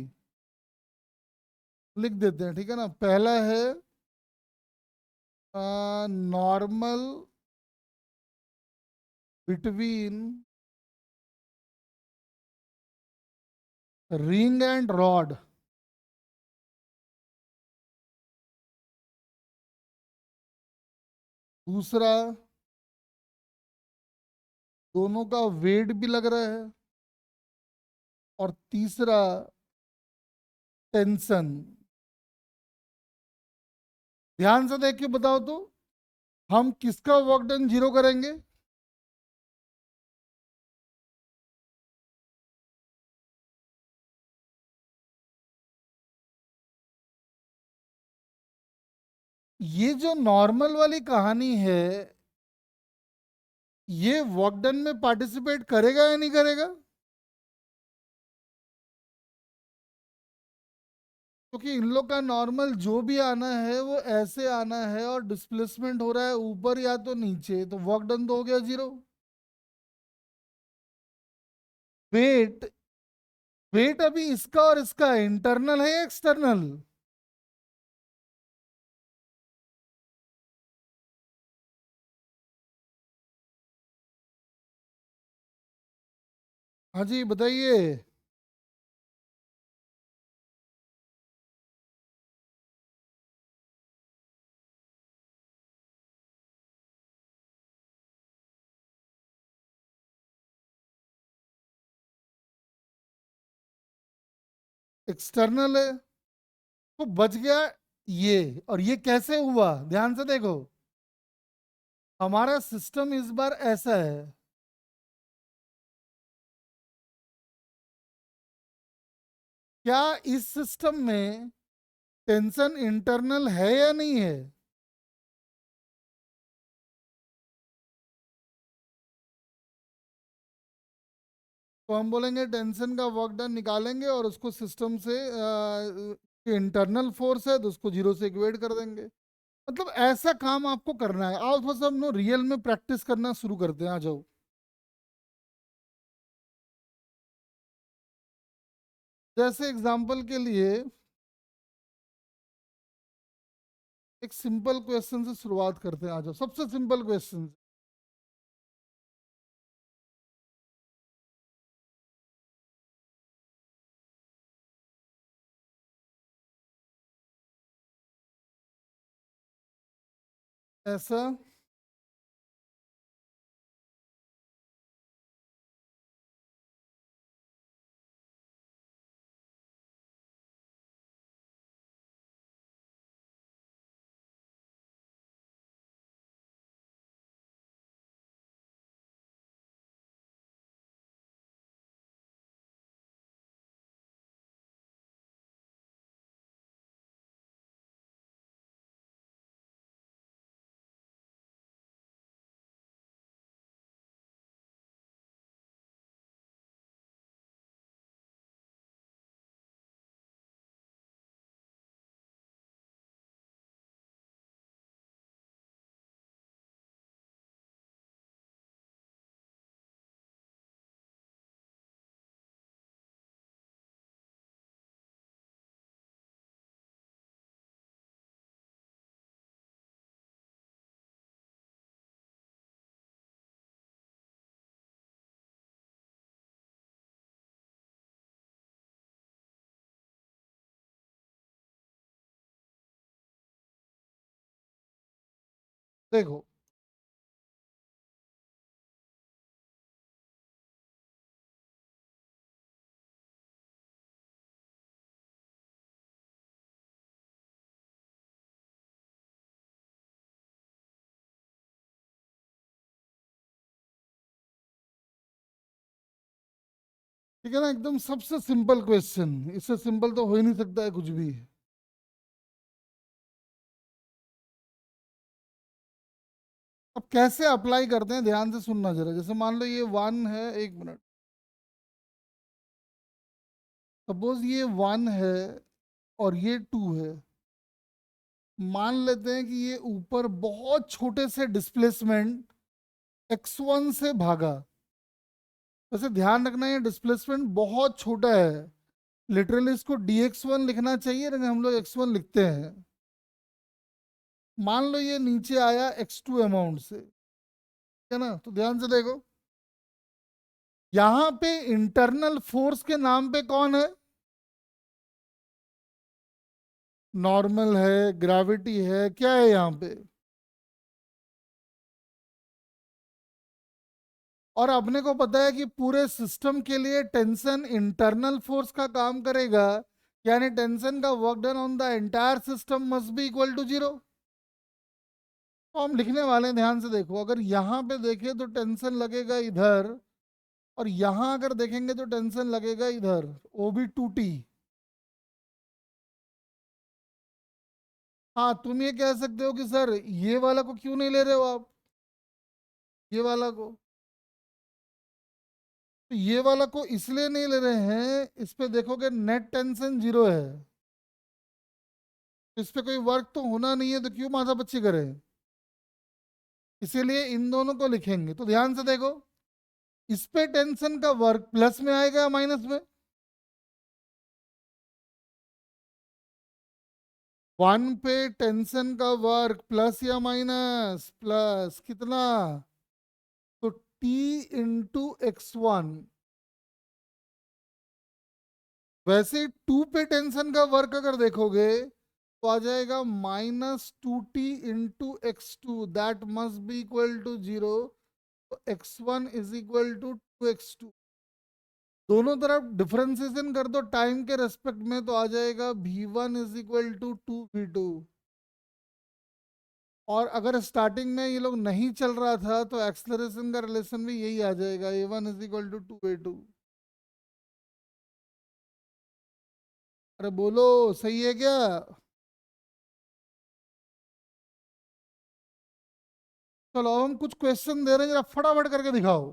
लिख देते हैं, ठीक है ना। पहला है normal between ring and rod. दूसरा, दोनों का वेट भी लग रहा है। और तीसरा, टेंशन। ध्यान से देख के बताओ तो, हम किसका वर्क डन जीरो करेंगे? ये जो नॉर्मल वाली कहानी है, ये वर्क डन में पार्टिसिपेट करेगा या नहीं करेगा? क्योंकि इन लोग का नॉर्मल जो भी आना है वो ऐसे आना है, और डिस्प्लेसमेंट हो रहा है ऊपर या तो नीचे, तो वर्क डन तो हो गया जीरो। वेट, वेट अभी इसका और इसका इंटरनल है या एक्सटर्नल? हाँ जी बताइए। एक्सटर्नल है, तो बच गया ये। और ये कैसे हुआ, ध्यान से देखो, हमारा सिस्टम इस बार ऐसा है, क्या इस सिस्टम में टेंशन इंटरनल है या नहीं है? तो हम बोलेंगे टेंशन का वर्क डन निकालेंगे और उसको सिस्टम से इंटरनल फोर्स है तो उसको जीरो से इक्वेट कर देंगे। मतलब ऐसा काम आपको करना है। आओ थोड़ा सा हम लोग रियल में प्रैक्टिस करना शुरू करते हैं, आ जाओ। जैसे एग्जांपल के लिए एक सिंपल क्वेश्चन से शुरुआत करते हैं, आ जाओ, सबसे सिंपल क्वेश्चन। ऐसा देखो, ठीक है ना, एकदम सबसे सिंपल क्वेश्चन, इससे सिंपल तो हो ही नहीं सकता है कुछ भी। अब कैसे अप्लाई करते हैं, ध्यान से सुनना जरा। जैसे मान लो ये वन है, एक मिनट, सपोज ये वन है और ये टू है। मान लेते हैं कि ये ऊपर बहुत छोटे से डिस्प्लेसमेंट x1 से भागा। वैसे ध्यान रखना ये डिस्प्लेसमेंट बहुत छोटा है, लिटरली इसको dx1 लिखना चाहिए लेकिन हम लोग x1 लिखते हैं। मान लो ये नीचे आया x2 अमाउंट से, है ना। तो ध्यान से देखो, यहां पे इंटरनल फोर्स के नाम पे कौन है? नॉर्मल है, ग्रेविटी है, क्या है यहाँ पे? और अपने को पता है कि पूरे सिस्टम के लिए टेंशन इंटरनल फोर्स का काम करेगा, यानी टेंशन का work done on the entire system must be equal to zero. तो हम लिखने वाले हैं, ध्यान से देखो, अगर यहाँ पे देखें तो टेंशन लगेगा इधर, और यहां अगर देखेंगे तो टेंशन लगेगा इधर, ओ भी 2t। हाँ, तुम ये कह सकते हो कि सर ये वाला को क्यों नहीं ले रहे हो आप, ये वाला को। तो ये वाला को इसलिए नहीं ले रहे हैं, इस पे देखोगे नेट टेंशन जीरो है, इस पे कोई वर्क तो होना नहीं है, तो क्यों माथा पच्ची करें। इसीलिए इन दोनों को लिखेंगे। तो ध्यान से देखो, इस पे टेंशन का वर्क प्लस में आएगा या माइनस में? वन पे टेंशन का वर्क प्लस या माइनस? प्लस। कितना? तो टी इंटू x1। वैसे टू पे टेंशन का वर्क अगर देखोगे तो आ जाएगा -2t into x2, that must be equal to zero. तो x1 is equal to 2x2। दोनों तरफ डिफरेंशिएशन कर दो टाइम के रेस्पेक्ट में, तो आ जाएगा v1 = 2v2। और अगर स्टार्टिंग में ये लोग नहीं चल रहा था तो एक्सलरेशन का रिलेशन भी यही आ जाएगा, a1 = 2a2। अरे बोलो, सही है क्या? चलो अब हम कुछ क्वेश्चन दे रहे हैं, जरा फटाफट करके दिखाओ।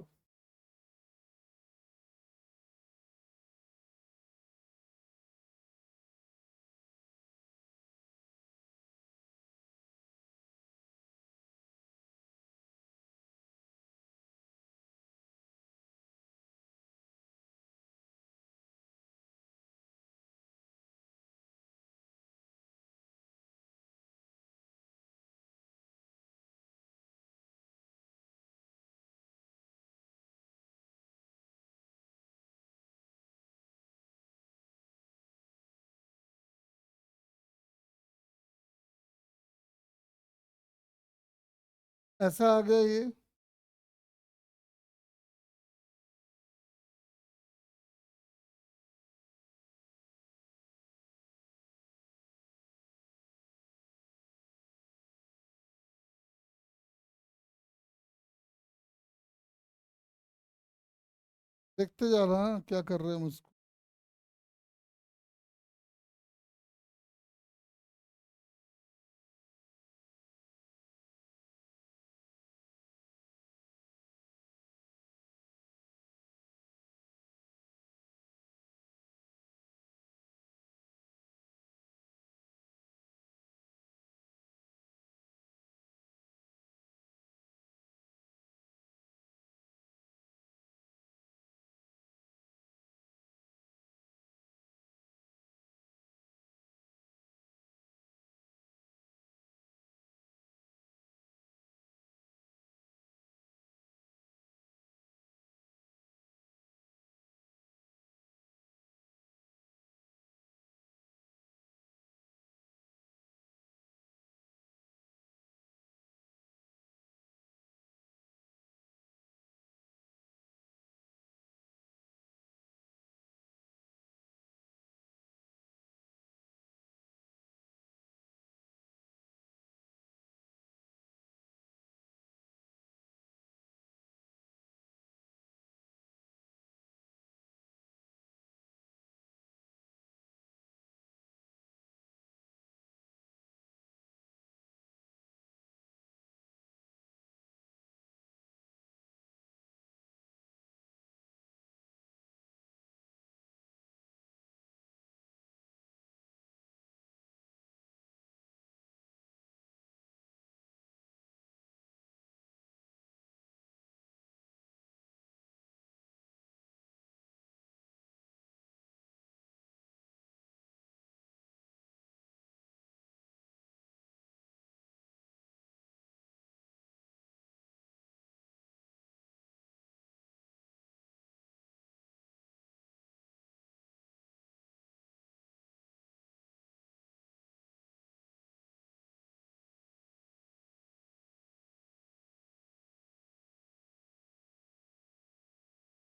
ऐसा आ गया ये। देखते जा रहा क्या कर रहे हैं मुझको।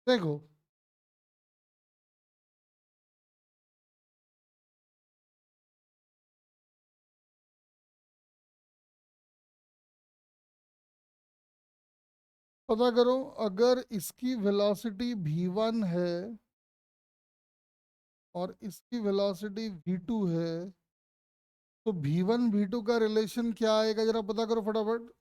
देखो, पता करो, अगर इसकी वेलोसिटी v1 है और इसकी वेलोसिटी v2 है, तो v1 v2 का रिलेशन क्या आएगा, जरा पता करो फटाफट।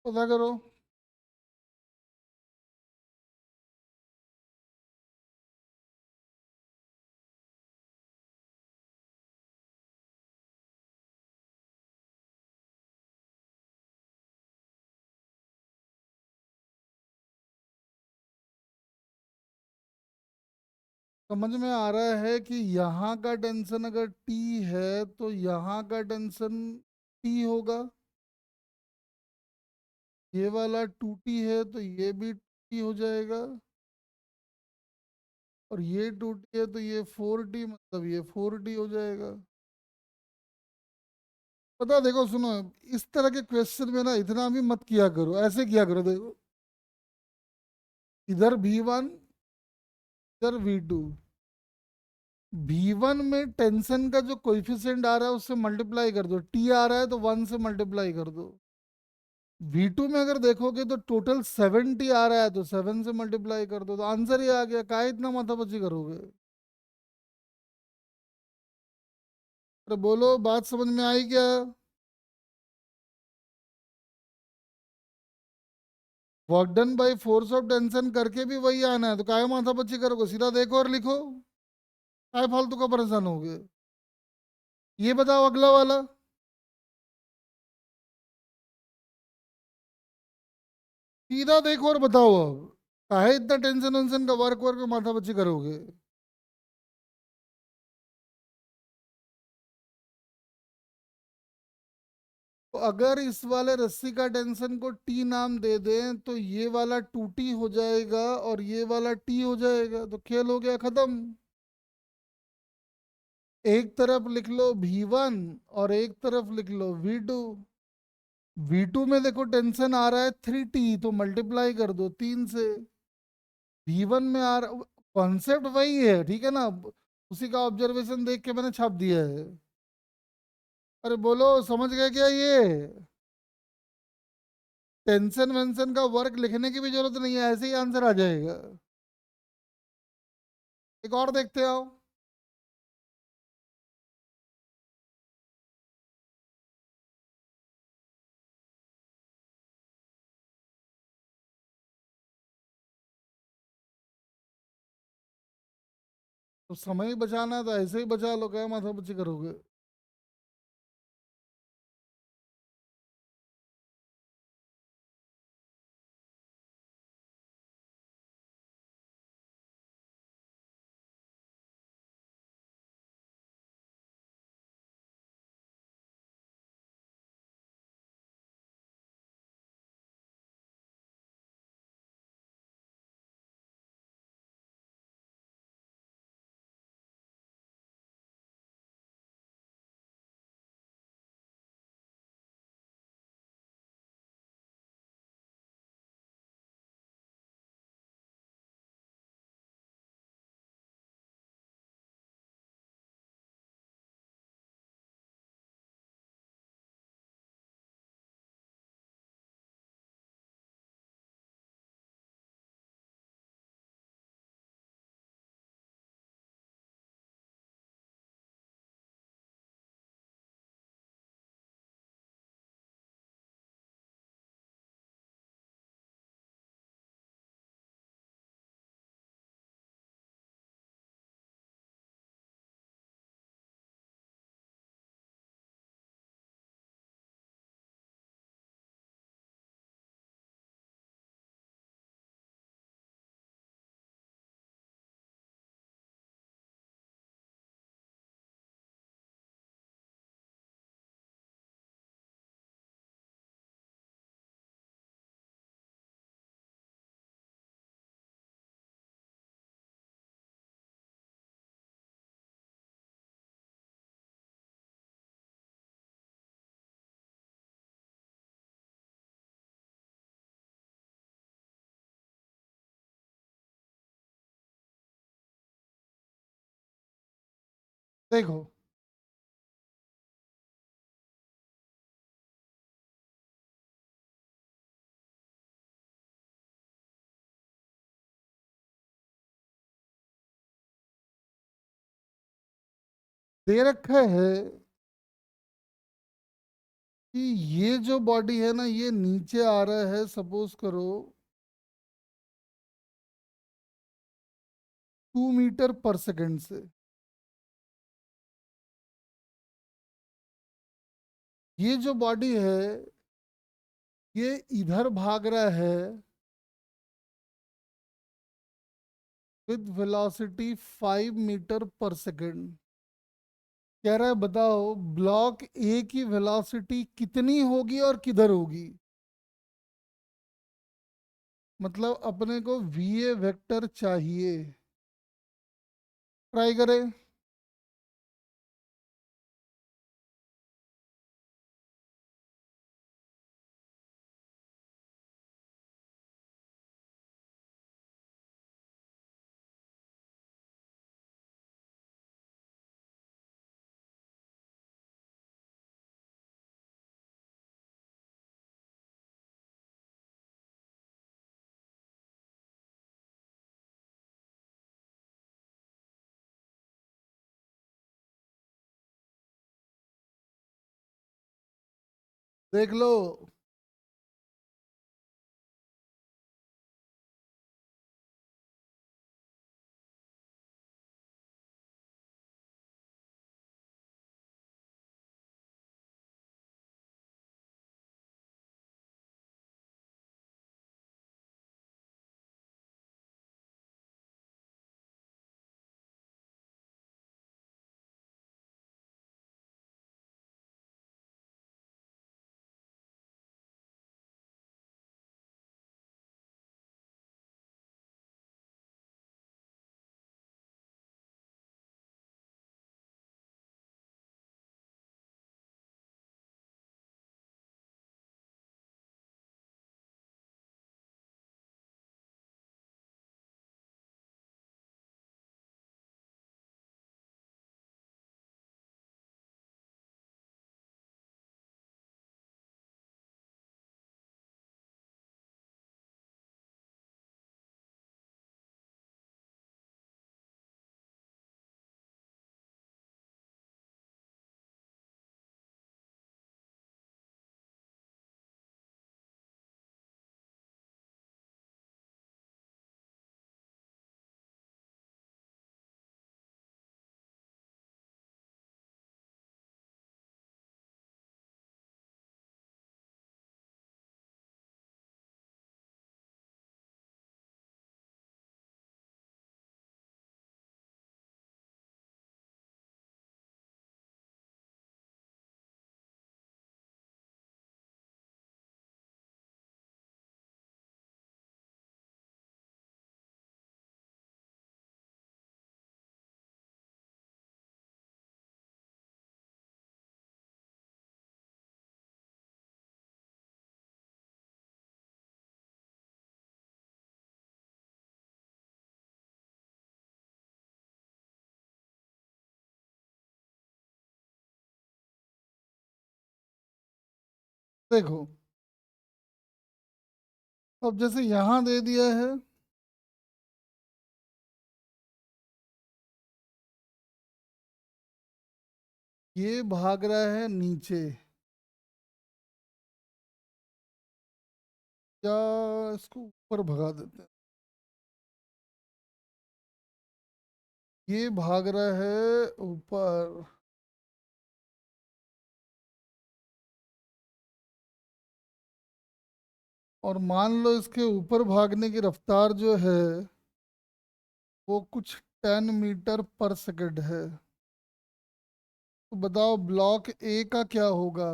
पता करो। समझ में आ रहा है कि यहाँ का टेंशन अगर टी है तो यहाँ का टेंशन टी होगा। ये वाला टू टी है तो ये भी टी हो जाएगा। और ये टू टी है तो ये फोर टी, मतलब ये फोर टी हो जाएगा। पता, देखो सुनो, इस तरह के क्वेश्चन में ना इतना भी मत किया करो, ऐसे किया करो। देखो, इधर V1, इधर V2। V1 में टेंशन का जो कोएफिशिएंट आ रहा है उससे मल्टीप्लाई कर दो, टी आ रहा है तो 1 से मल्टीप्लाई कर दो। V2 में अगर देखोगे तो टोटल 70 आ रहा है तो 7 से मल्टीप्लाई कर दो, तो आंसर ही आ गया। काहे इतना माथापच्ची करोगे? अरे बोलो, बात समझ में आई क्या? Work done by force of tension करके भी वही आना है, तो काहे माथापच्ची करोगे? सीधा देखो और लिखो। काहे फालतू का परेशान हो गए? ये बताओ अगला वाला। सीधा देखो और बताओ अब। काहे इतना टेंशन वेंशन का वर्क वर्क में माथापच्ची करोगे? तो अगर इस वाले रस्सी का टेंशन को टी नाम दे दें तो ये वाला टू टी हो जाएगा और ये वाला टी हो जाएगा, तो खेल हो गया खत्म। एक तरफ लिख लो V1 और एक तरफ लिख लो V2। V2 में देखो टेंशन आ रहा है 3T, तो मल्टीप्लाई कर दो 3 से। V1 में आ रहा, कॉन्सेप्ट वही है, ठीक है ना? उसी का ऑब्जर्वेशन देख के मैंने छाप दिया है। अरे बोलो, समझ गए क्या ये? टेंशन वेंशन का वर्क लिखने की भी जरूरत नहीं है, ऐसे ही आंसर आ जाएगा। एक और देखते आओ। तो समय ही बचाना है तो ऐसे ही बचा लो, क्या माथा पच्ची करोगे? देखो, दे रखा है कि ये जो बॉडी है ना ये नीचे आ रहा है, सपोज करो 2 मीटर पर सेकेंड से। ये जो बॉडी है ये इधर भाग रहा है विद वेलोसिटी 5 मीटर पर सेकेंड। कह रहा है बताओ ब्लॉक ए की वेलोसिटी कितनी होगी और किधर होगी। मतलब अपने को वी ए वेक्टर चाहिए। ट्राई करें। देख लो। देखो अब जैसे यहां दे दिया है, ये भाग रहा है नीचे, या इसको ऊपर भगा देते हैं। ये भाग रहा है ऊपर, और मान लो इसके ऊपर भागने की रफ्तार जो है वो कुछ 10 मीटर पर सेकेंड है। तो बताओ ब्लॉक ए का क्या होगा।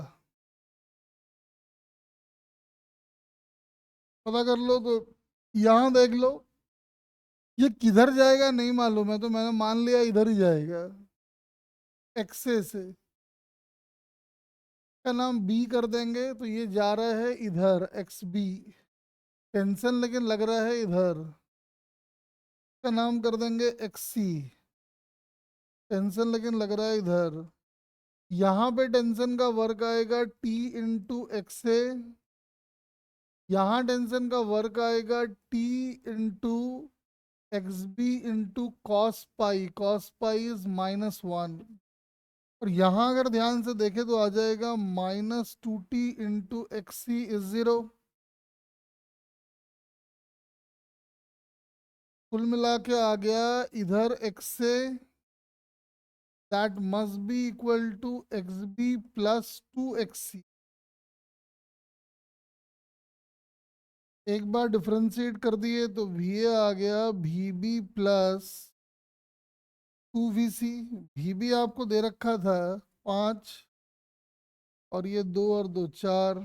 पता कर लो तो। यहाँ देख लो, ये किधर जाएगा नहीं मालूम है, तो मैंने मान लिया इधर ही जाएगा, एक्से से। का नाम बी कर देंगे तो ये जा रहा है इधर, एक्स बी। टेंशन लेकिन लग रहा है इधर, का नाम कर देंगे एक्स सी। टेंशन लेकिन लग रहा है इधर। यहाँ पे टेंशन का वर्क आएगा टी इंटू एक्स ए। यहाँ टेंशन का वर्क आएगा T into X B into cos pi. Cos pi is -1। और यहाँ अगर ध्यान से देखें तो आ जाएगा -2t × xc = 0। कुल मिला के आ गया इधर x से, that must be equal to xb + 2xc। एक बार डिफरेंशिएट कर दिए तो va आ गया vb + 2vc। vb आपको दे रखा था 5, और ये 2 और 2 4,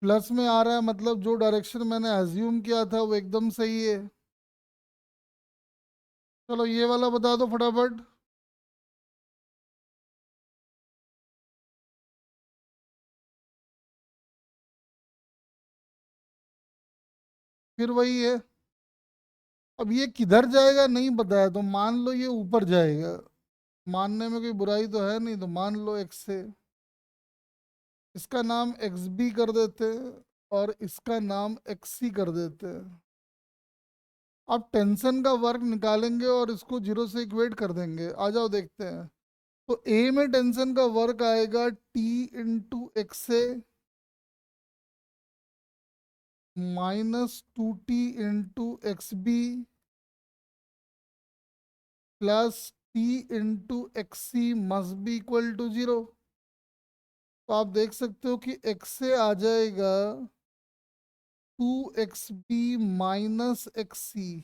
प्लस में आ रहा है, मतलब जो डायरेक्शन मैंने एज्यूम किया था वो एकदम सही है। चलो ये वाला बता दो फटाफट। फिर वही है। अब ये किधर जाएगा नहीं बताया, तो मान लो ये ऊपर जाएगा। मानने में कोई बुराई तो है नहीं, तो मान लो x से। इसका नाम xb कर देते हैं, और इसका नाम xc कर देते हैं। अब टेंशन का वर्क निकालेंगे और इसको जीरो से इक्वेट कर देंगे। आ जाओ देखते हैं। तो a में टेंशन का वर्क आएगा t × x से -2t × xb +t × xc must be equal to 0। तो आप देख सकते हो कि x से आ जाएगा 2xb - xc,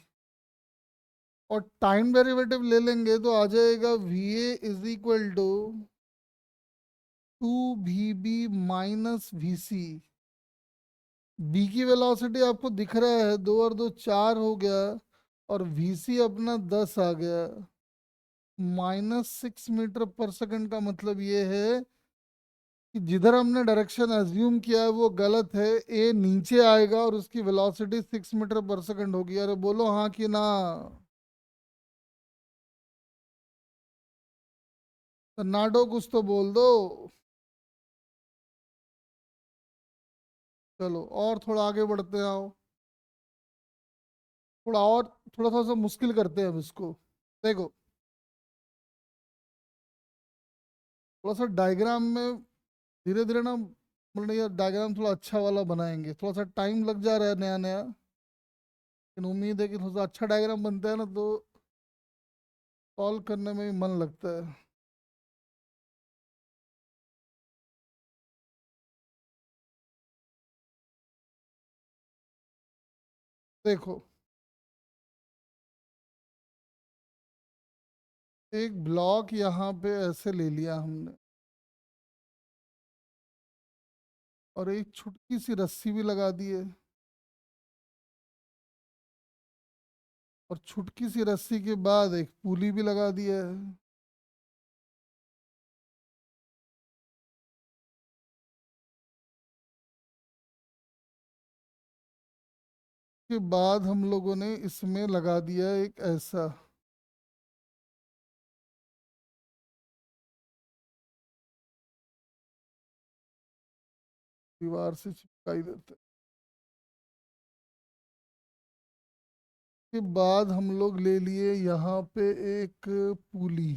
और टाइम डेरिवेटिव ले लेंगे तो आ जाएगा va = 2vb - vc। b की वेलोसिटी आपको दिख रहा है, 2 और 2 4 हो गया, और vc अपना 10 आ गया। -6 मीटर पर सेकंड का मतलब ये है कि जिधर हमने डायरेक्शन एज्यूम किया है वो गलत है। ए नीचे आएगा और उसकी वेलोसिटी 6 मीटर पर सेकंड होगी। अरे बोलो हाँ कि ना। नाडो कुछ तो बोल दो। चलो और थोड़ा आगे बढ़ते हैं, आओ। थोड़ा और, थोड़ा सा मुश्किल करते हैं अब इसको। देखो, थोड़ा सा डायग्राम में धीरे धीरे ना, मतलब ये डायग्राम थोड़ा अच्छा वाला बनाएंगे। थोड़ा सा टाइम लग जा रहा है नया नया, लेकिन उम्मीद है कि थोड़ा सा अच्छा डायग्राम बनता है ना, तो सॉल्व करने में भी मन लगता है। देखो, एक ब्लॉक यहाँ पे ऐसे ले लिया हमने, और एक छुटकी सी रस्सी भी लगा दी है। और छुटकी सी रस्सी के बाद एक पुली भी लगा दिया है। के बाद हम लोगों ने इसमें लगा दिया एक ऐसा, दीवार से चिपकाई देते हैं। के बाद हम लोग ले लिए यहाँ पे एक पुली।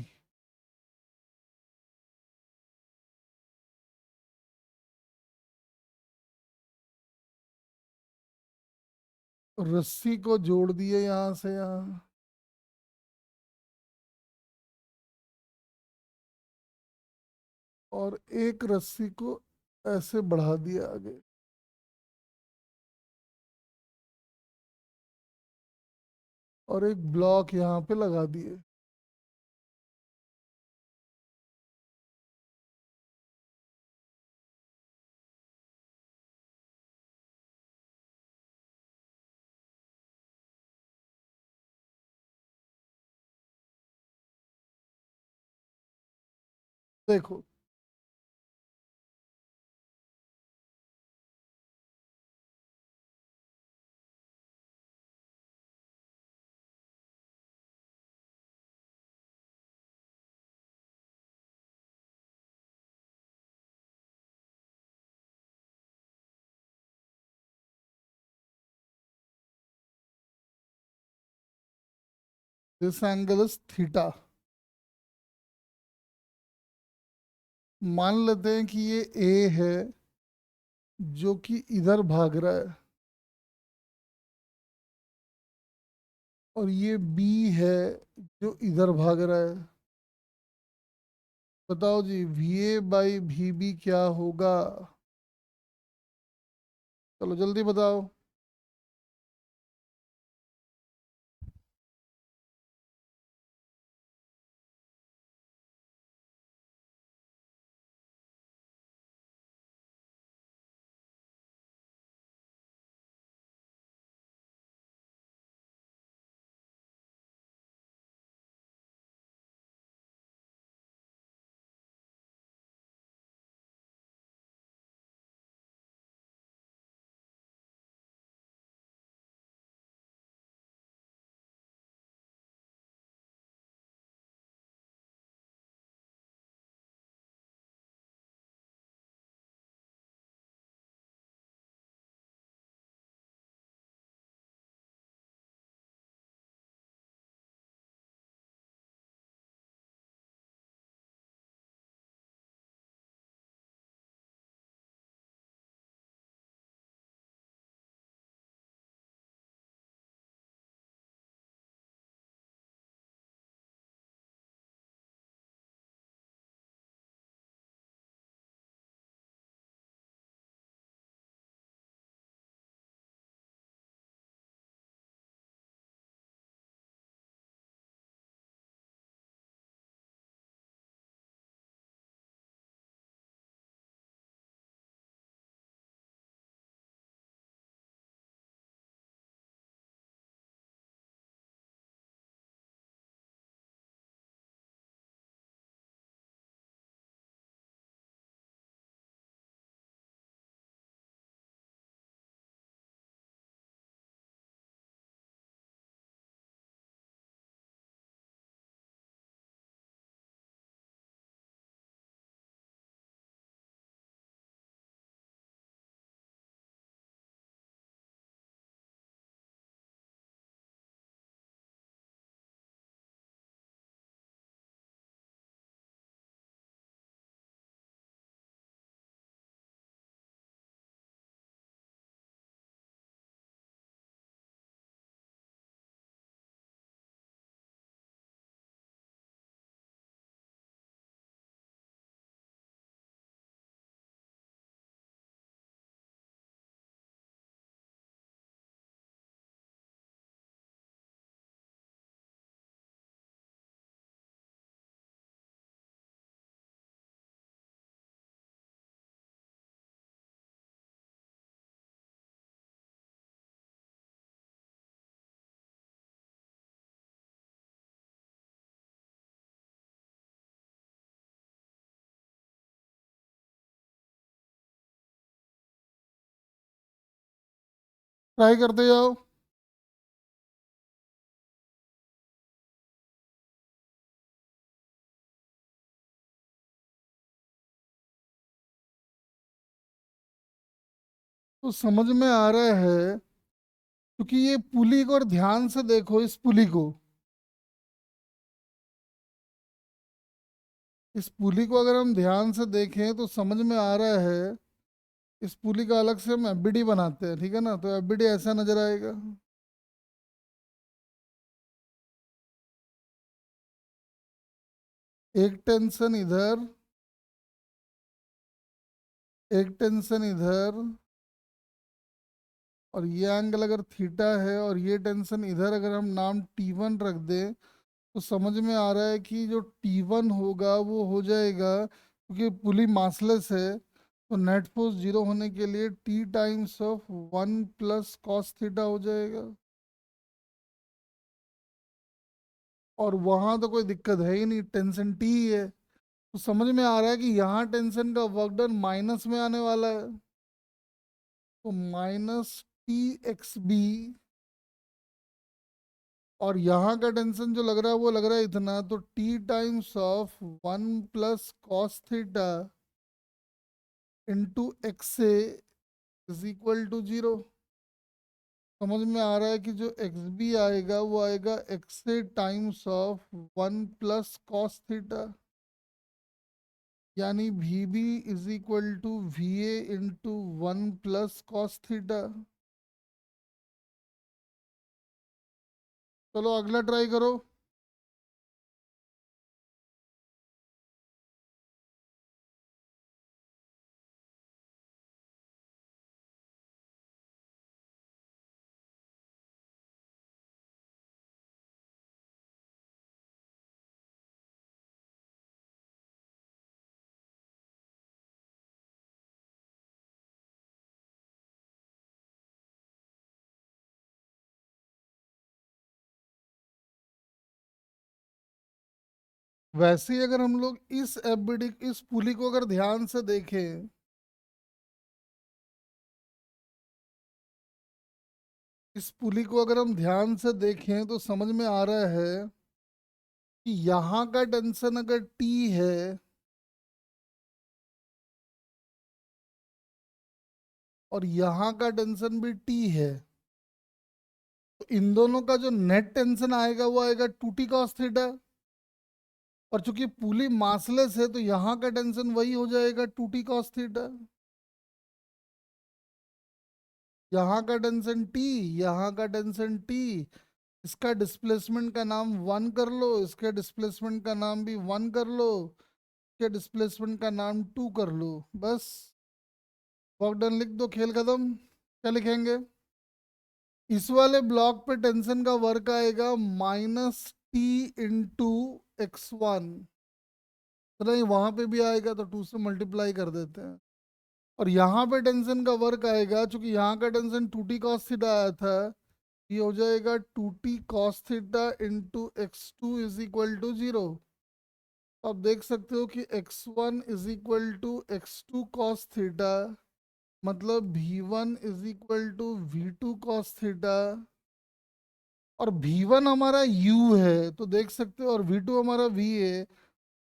रस्सी को जोड़ दिए यहाँ से यहाँ, और एक रस्सी को ऐसे बढ़ा दिया आगे, और एक ब्लॉक यहाँ पे लगा दिए। देखो, दिस एंगल इज थीटा। मान लेते हैं कि ये ए है जो कि इधर भाग रहा है, और ये बी है जो इधर भाग रहा है। बताओ जी, V A by we B क्या होगा? चलो जल्दी बताओ। ट्राई करते जाओ। तो समझ में आ रहा है, क्योंकि ये पुली को, और ध्यान से देखो इस पुली को, इस पुली को अगर हम ध्यान से देखें तो समझ में आ रहा है, इस पुली का अलग से हम एफबीडी बनाते हैं, ठीक है ना? तो एफबीडी ऐसा नजर आएगा। एक टेंशन इधर, एक टेंशन इधर, और ये एंगल अगर थीटा है, और ये टेंशन इधर अगर हम नाम T1 रख दें, तो समझ में आ रहा है कि जो T1 होगा वो हो जाएगा, क्योंकि पुली मासलेस है, तो नेट फोर्स जीरो होने के लिए T times of 1 + cos theta हो जाएगा। और वहां तो कोई दिक्कत है ही नहीं, टेंशन T ही है। तो समझ में आ रहा है कि यहाँ टेंशन का वर्क डन माइनस में आने वाला है, तो -T(x)b। और यहाँ का टेंशन जो लग रहा है वो लग रहा है इतना, तो T times of 1 + cos theta into X A is equal to 0। समझ में आ रहा है कि जो एक्स बी आएगा वो आएगा x A times of 1 + cos theta. यानी V B is equal to V A into 1 + cos theta. चलो अगला ट्राई करो। वैसे ही अगर हम लोग इस एफबीडी इस पुली को अगर ध्यान से देखें, इस पुली को अगर हम ध्यान से देखें तो समझ में आ रहा है कि यहाँ का टेंशन अगर टी है और यहाँ का टेंशन भी टी है, तो इन दोनों का जो नेट टेंशन आएगा वो आएगा 2t cos थीटा। और चूंकि पुली मासलेस है तो यहाँ का टेंशन वही हो जाएगा 2t cos थीटा। यहाँ का टेंशन टी, यहाँ का टेंशन टी। इसका डिस्प्लेसमेंट का नाम 1 कर लो, इसके डिस्प्लेसमेंट का नाम भी 1 कर लो, इसके डिस्प्लेसमेंट का नाम 2 कर लो। बस वर्क डन लिख दो, खेल खत्म। क्या लिखेंगे? इस वाले ब्लॉक पे टेंशन का वर्क आएगा -t × x1। तो नहीं, वहां पे भी आएगा तो 2 से मल्टीप्लाई कर देते हैं। और यहाँ पे टेंशन का वर्क आएगा, चूंकि यहाँ का टेंशन 2t cos थीटा आया था, ये हो जाएगा 2t cos थीटा × x2 = 0। आप देख सकते हो कि x1 = x2 cos थीटा, मतलब v1 = v2 cos थीटा। और v1 हमारा u है तो देख सकते हो, और v2 हमारा v है,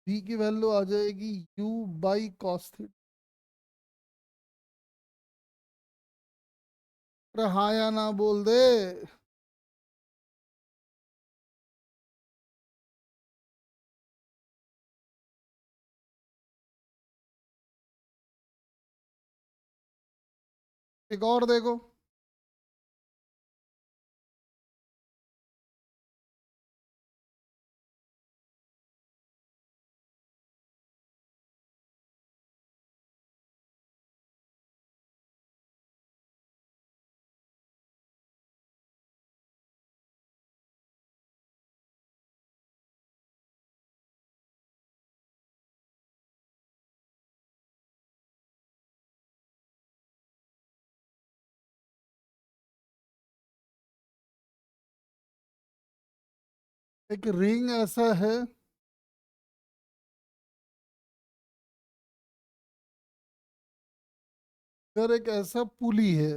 v की वैल्यू आ जाएगी u/cos थीटा। अरे हाँ या ना बोल दे। एक और देखो। एक रिंग ऐसा है, अगर एक ऐसा पुली है,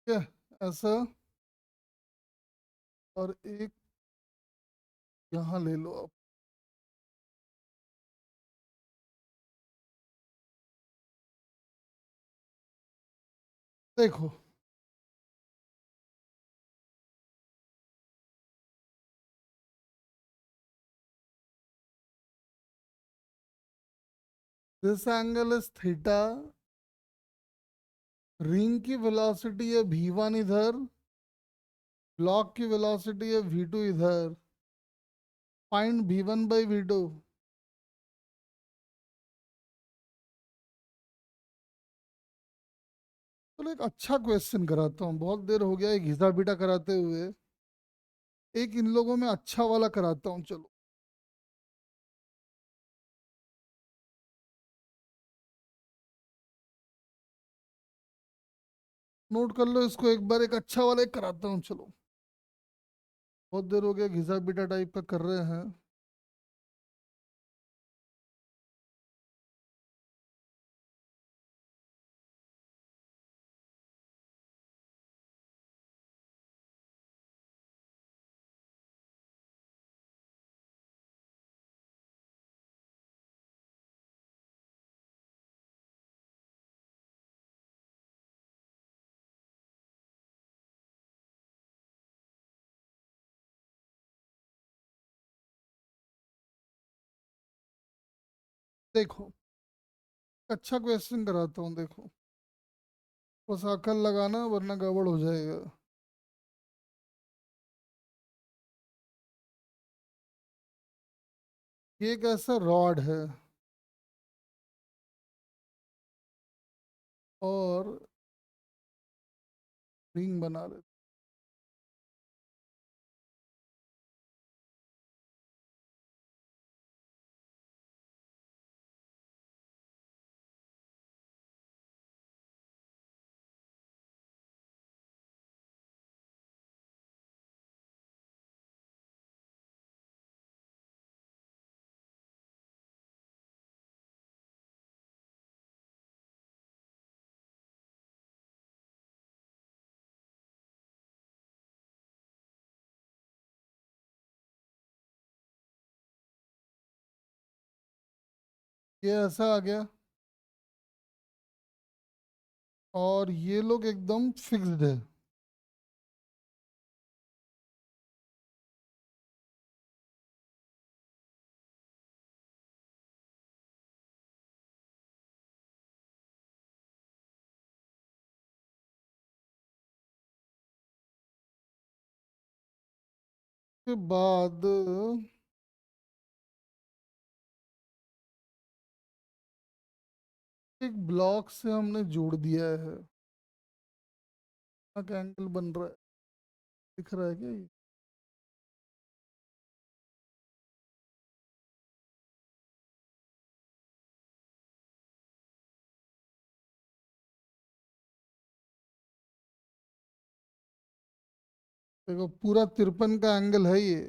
क्या ऐसा, और एक यहाँ ले लो आप। देखो, this angle is theta, ring की वेलोसिटी है v1 इधर, ब्लॉक की वेलोसिटी है v2 इधर। Find v1/v2। चलो एक अच्छा क्वेश्चन कराता हूँ, बहुत देर हो गया एक घिसा पीटा कराते हुए। एक इन लोगों में अच्छा वाला कराता हूँ, चलो नोट कर लो इसको एक बार, एक अच्छा वाला एक कराता हूँ, चलो। बहुत देर हो गया, घिसा पिटा टाइप का कर रहे हैं। देखो, अच्छा क्वेश्चन कराता हूँ, देखो। बस अकल लगाना वरना गड़बड़ हो जाएगा। ये एक ऐसा रॉड है, और रिंग बना रहे ये ऐसा आ गया, और ये लोग एकदम फिक्स्ड है। के बाद एक ब्लॉक से हमने जोड़ दिया है। क्या एंगल बन रहा है, दिख रहा है क्या ये? देखो, पूरा 53 का एंगल है ये।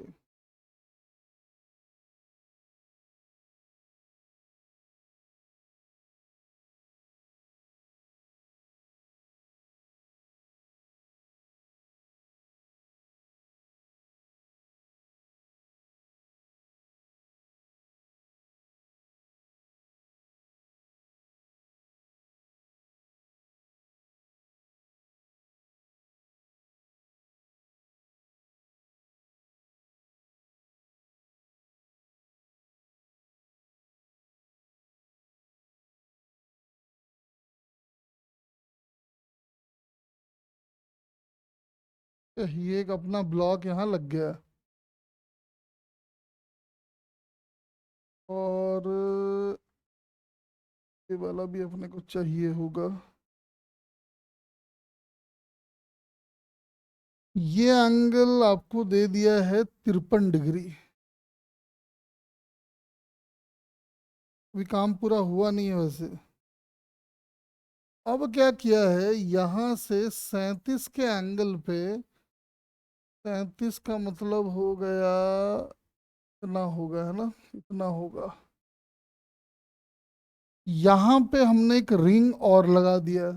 ये एक अपना ब्लॉक यहाँ लग गया, और ये वाला भी अपने को चाहिए होगा। ये एंगल आपको दे दिया है 53 डिग्री। अभी काम पूरा हुआ नहीं है वैसे। अब क्या किया है, यहाँ से 37 के एंगल पे, 37 का मतलब हो गया, इतना होगा है ना, इतना होगा। यहाँ पे हमने एक रिंग और लगा दिया।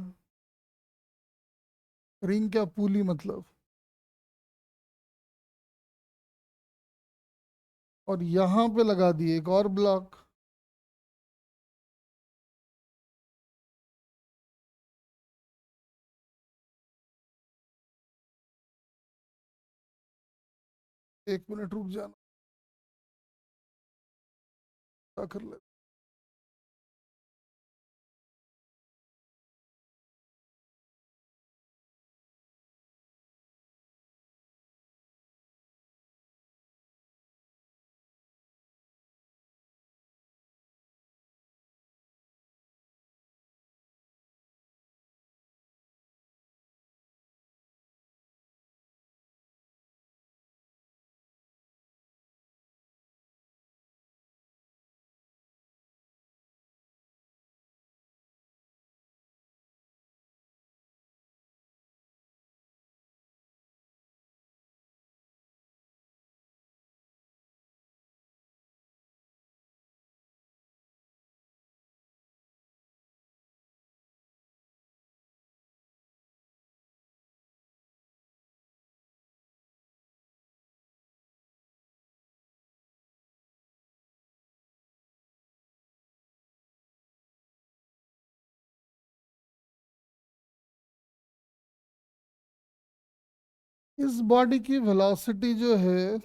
रिंग क्या, पुली मतलब। और यहाँ पे लगा दिए एक और ब्लॉक। एक मिनट रुक जाना, क्या कर ले। इस बॉडी की वेलोसिटी जो है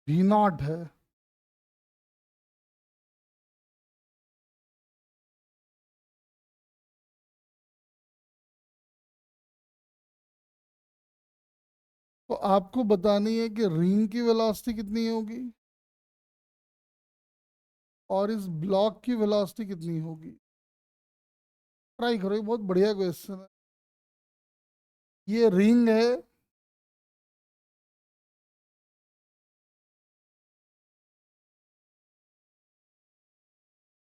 वी नॉट है। तो आपको बतानी है कि रिंग की वेलोसिटी कितनी होगी और इस ब्लॉक की वेलोसिटी कितनी होगी। ट्राई करो, ये बहुत बढ़िया क्वेश्चन है। ये रिंग है,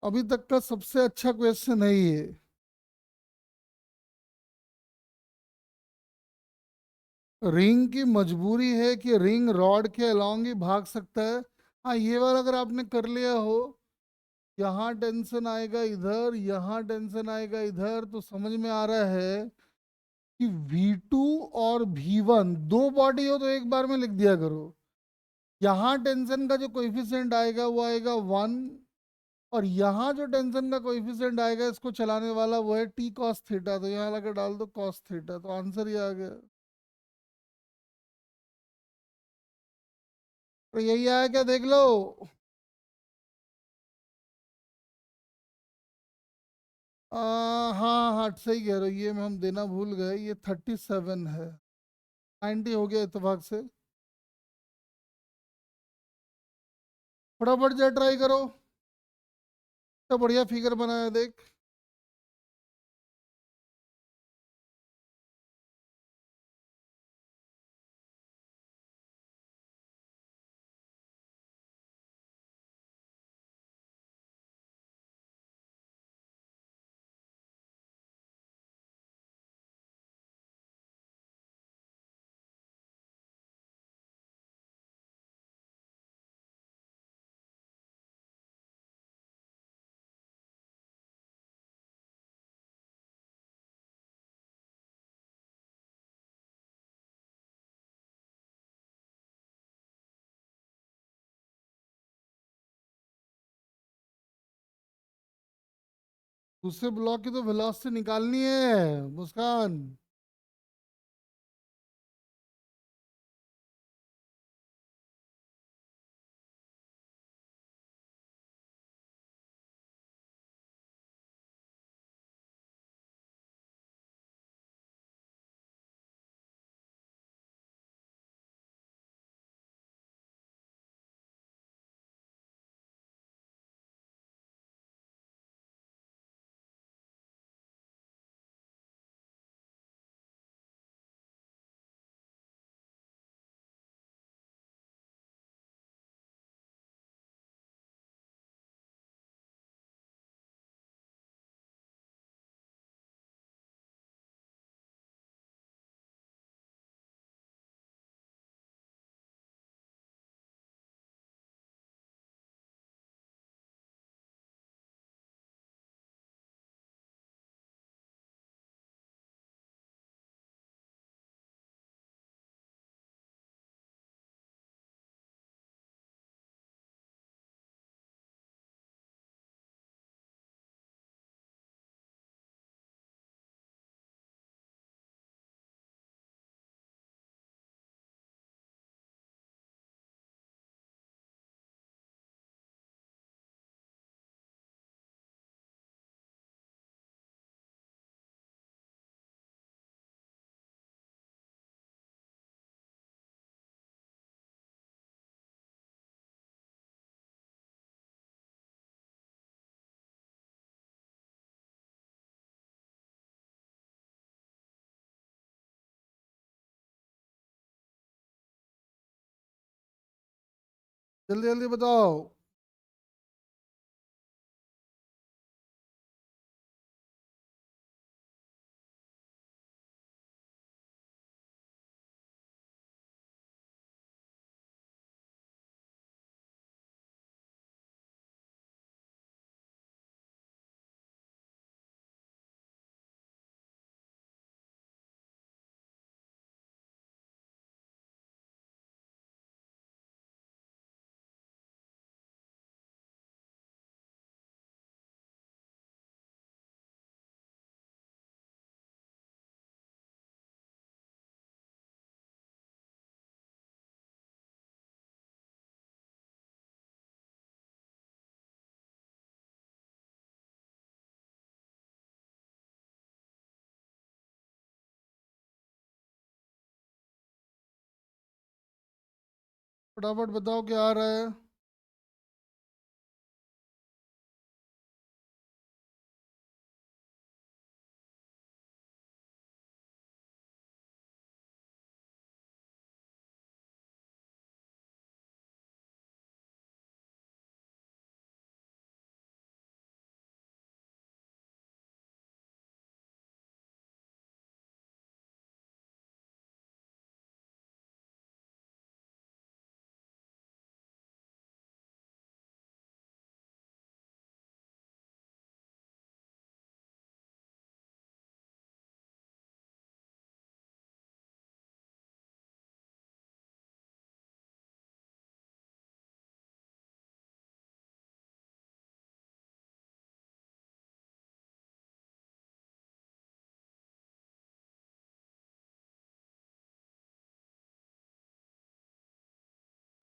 अभी तक का सबसे अच्छा क्वेश्चन है ये। रिंग की मजबूरी है कि रिंग रॉड के अलोंग ही भाग सकता है। हाँ, ये वाला अगर आपने कर लिया हो, यहाँ टेंशन आएगा इधर, यहाँ टेंशन आएगा इधर, तो समझ में आ रहा है कि V2 और V1 दो बॉडी हो तो एक बार में लिख दिया करो। यहाँ टेंशन का जो कोएफिशिएंट आएगा वो आएगा 1, और यहाँ जो टेंशन का कोएफिशिएंट आएगा इसको चलाने वाला वो है T cos थीटा, तो यहाँ लगा डाल दो cos थीटा, तो आंसर ये आ गया। तो यही आया क्या, देख लो। हाँ हाँ, सही कह रहे हो, ये में हम देना भूल गए, ये 37 है। 90 हो गया इत्तेफाक से। फटाफट जा ट्राई करो, तो बढ़िया फिगर बनाया देख। दूसरे ब्लॉक की तो वेलोसिटी निकालनी है मुस्कान। जल्दी जल्दी बताओ। फटाफट बताओ क्या आ रहा है।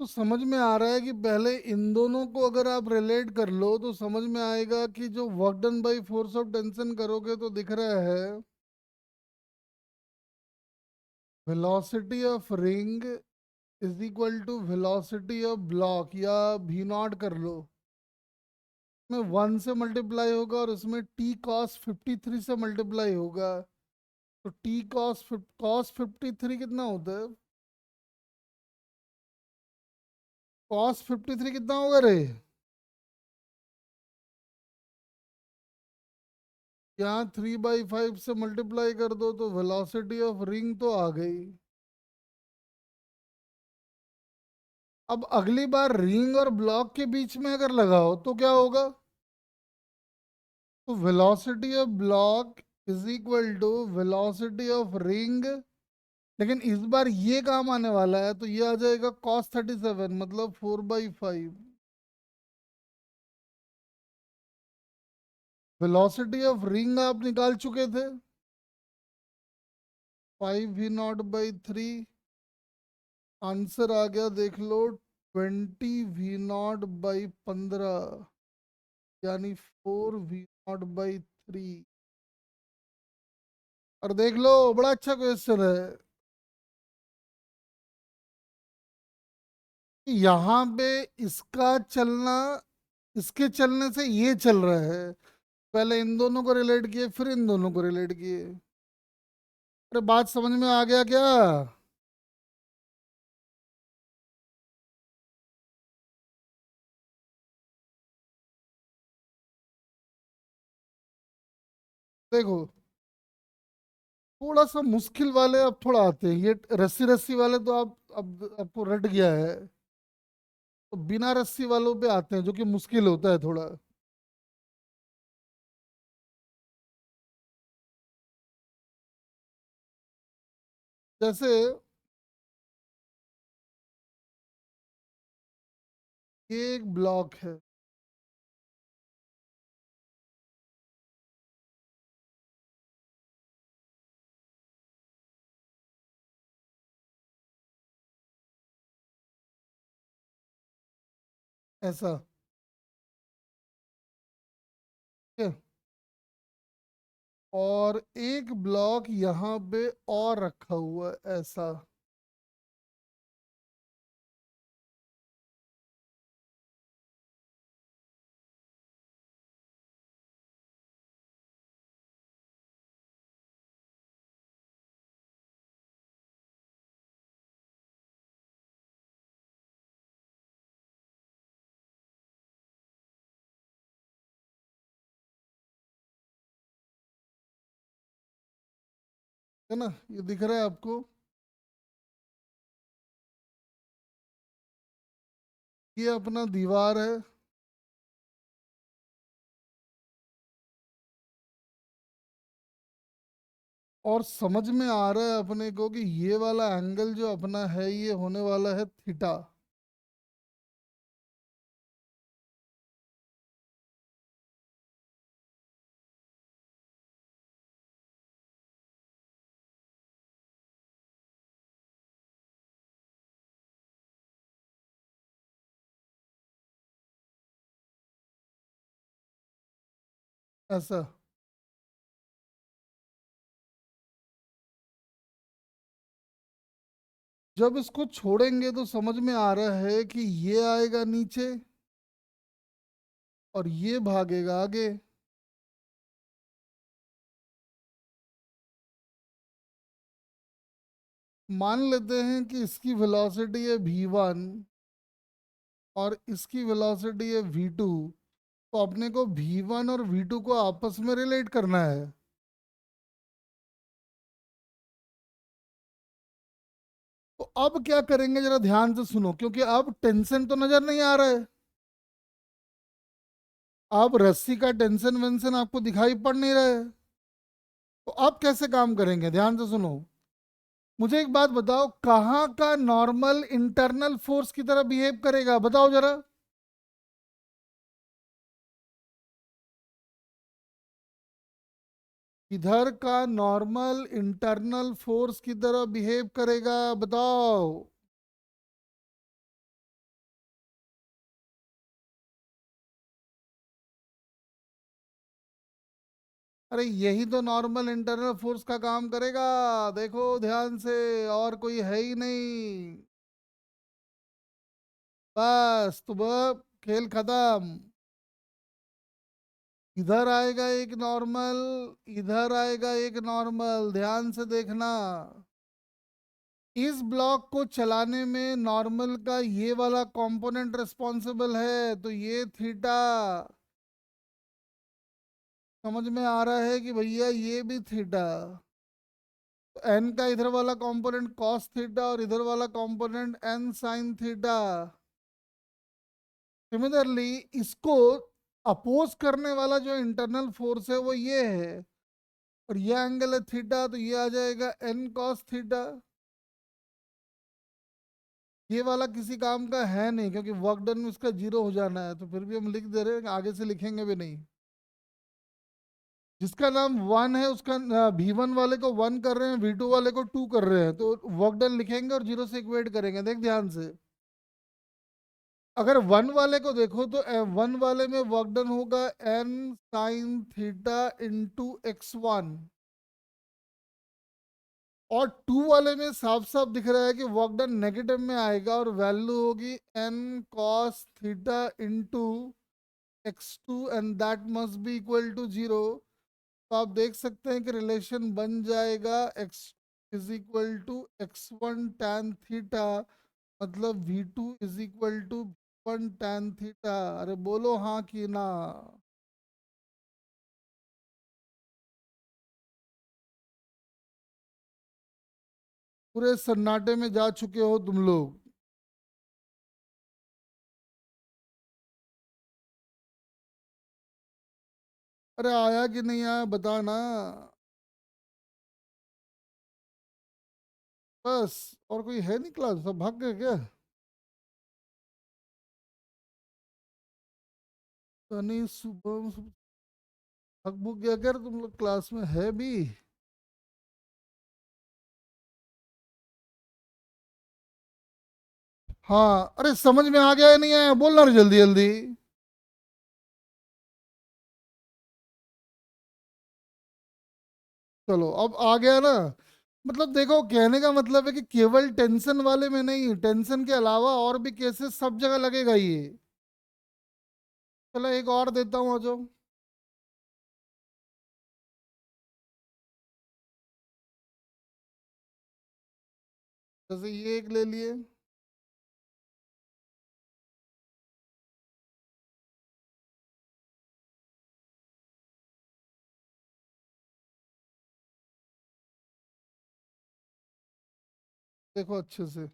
तो समझ में आ रहा है कि पहले इन दोनों को अगर आप रिलेट कर लो तो समझ में आएगा कि जो work done by force of tension करोगे तो दिख रहा है velocity of ring is equal to velocity of block, या भी नॉट कर लो, में 1 से मल्टीप्लाई होगा और उसमें टी कॉस 53 से मल्टीप्लाई होगा। तो टी कॉस 53 कितना होता है? कॉस 53 कितना होगा रे? यहाँ 3/5 से मल्टीप्लाई कर दो तो वेलोसिटी ऑफ रिंग तो आ गई। अब अगली बार रिंग और ब्लॉक के बीच में अगर लगाओ तो क्या होगा? तो velocity of block is equal to velocity of ring, लेकिन इस बार ये काम आने वाला है तो ये आ जाएगा cos 37, मतलब 4/5। वेलोसिटी ऑफ रिंग आप निकाल चुके थे, 5v0/3। आंसर आ गया, देख लो, 20v0/15, यानी 4v0/3। और देख लो, बड़ा अच्छा क्वेश्चन है। यहाँ पे इसका चलना, इसके चलने से ये चल रहा है। पहले इन दोनों को रिलेट किए, फिर इन दोनों को रिलेट किए। अरे बात समझ में आ गया क्या? देखो, थोड़ा सा मुश्किल वाले अब थोड़ा आते हैं, ये रस्सी रस्सी वाले तो आप अब आपको रट गया है। तो बिना रस्सी वालों पे आते हैं जो कि मुश्किल होता है थोड़ा। जैसे ये एक ब्लॉक है, ऐसा, ठीक है? और एक ब्लॉक यहाँ पे और रखा हुआ है, ऐसा। है ना, ये दिख रहा है आपको? ये अपना दीवार है। और समझ में आ रहा है अपने को कि ये वाला एंगल जो अपना है ये होने वाला है थीटा। ऐसा। जब इसको छोड़ेंगे तो समझ में आ रहा है कि ये आएगा नीचे और ये भागेगा आगे। मान लेते हैं कि इसकी वेलोसिटी है v1 और इसकी वेलोसिटी है v2। तो अपने को v1 और v2 को आपस में रिलेट करना है। तो अब क्या करेंगे जरा ध्यान से सुनो, क्योंकि अब टेंशन तो नजर नहीं आ रहा है। अब रस्सी का टेंशन वेंशन आपको दिखाई पड़ नहीं रहा है। तो अब कैसे काम करेंगे, ध्यान से सुनो। मुझे एक बात बताओ, कहाँ का नॉर्मल इंटरनल फोर्स की तरह बिहेव करेगा, बताओ जरा। इधर का नॉर्मल इंटरनल फोर्स की तरह बिहेव करेगा, बताओ। अरे यही तो नॉर्मल इंटरनल फोर्स का काम करेगा। देखो ध्यान से, और कोई है ही नहीं। बस तो अब खेल खत्म। इधर आएगा एक नॉर्मल, इधर आएगा एक नॉर्मल, ध्यान से देखना। इस ब्लॉक को चलाने में नॉर्मल का ये वाला कंपोनेंट रिस्पॉन्सिबल है, तो ये थीटा। समझ में आ रहा है कि भैया ये भी थीटा। तो एन का इधर वाला कंपोनेंट कॉस थीटा और इधर वाला component N sine theta. Similarly इसको अपोज करने वाला जो इंटरनल फोर्स है वो ये है, और ये एंगल है थीटा, तो ये आ जाएगा एन कॉस थीटा। ये वाला किसी काम का है नहीं, क्योंकि वर्क डन में उसका जीरो हो जाना है, तो फिर भी हम लिख दे रहे हैं, आगे से लिखेंगे भी नहीं। जिसका नाम वन है उसका v1 वाले को वन कर रहे हैं, v2 वाले को टू कर रहे हैं, तो वर्क डन लिखेंगे और जीरो से इक्वेट करेंगे। देख ध्यान से, अगर वन वाले को देखो तो वन वाले में वर्क डन होगा N sine theta into x1, और टू वाले में साफ साफ दिख रहा है कि वर्क डन नेगेटिव में आएगा और वैल्यू होगी N cos theta into x2 and that must be equal to zero. तो आप देख सकते हैं कि रिलेशन बन जाएगा x is equal to x1 tan theta, मतलब v2 is equal to one tan theta. अरे बोलो हाँ कि ना। पूरे सन्नाटे में जा चुके हो तुम लोग। अरे आया कि नहीं आया बता ना। बस, और कोई है नहीं क्लास, सब भाग गए क्या? सनी शुभम भाग भूग गया क्या रे, तुम लोग क्लास में है भी? हाँ, अरे समझ में आ गया या नहीं आया, बोलना रे जल्दी जल्दी। चलो अब आ गया ना। मतलब देखो, कहने का मतलब है कि केवल टेंशन वाले में नहीं, टेंशन के अलावा और भी केसेस सब जगह लगेगा ये। चलो एक और देता हूँ, आ जाओ। जैसे ये एक ले लिए। देखो अच्छे से।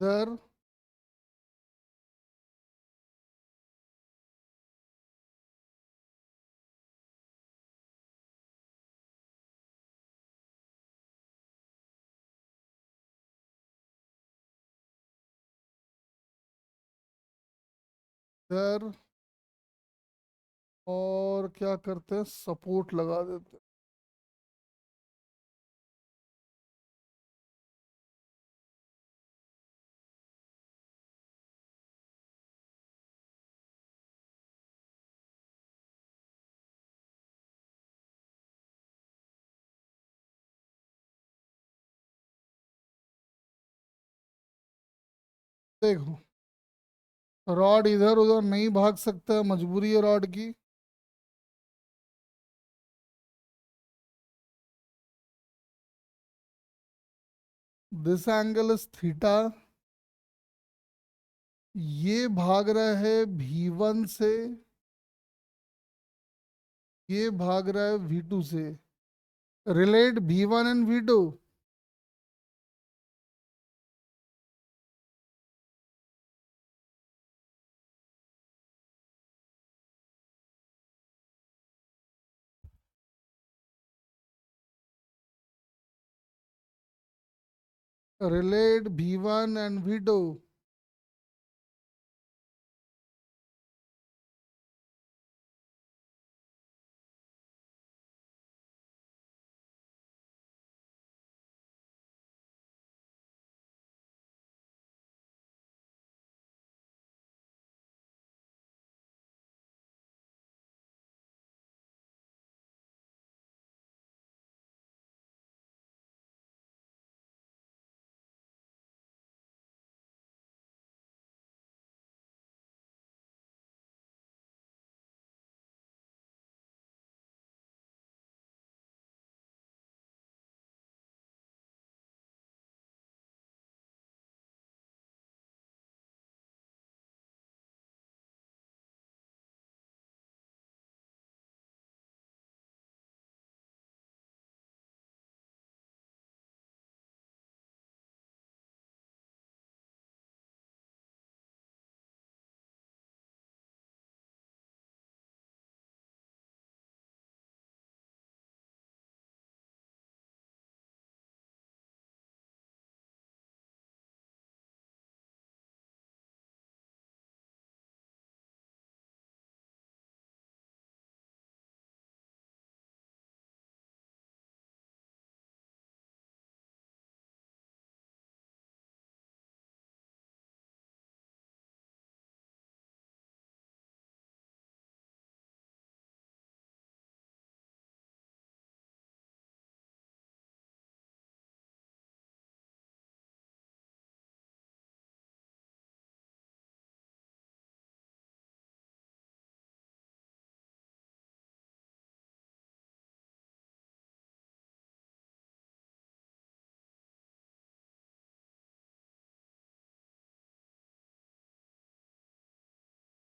इधर, इधर, और क्या करते हैं, सपोर्ट लगा देते हैं। देखो, रॉड इधर उधर नहीं भाग सकता, मजबूरी है रॉड की। This angle is theta. ये भाग रहा है V1 से, ये भाग रहा है V2 से। Relate V1 and V2। Relate V1 and V2।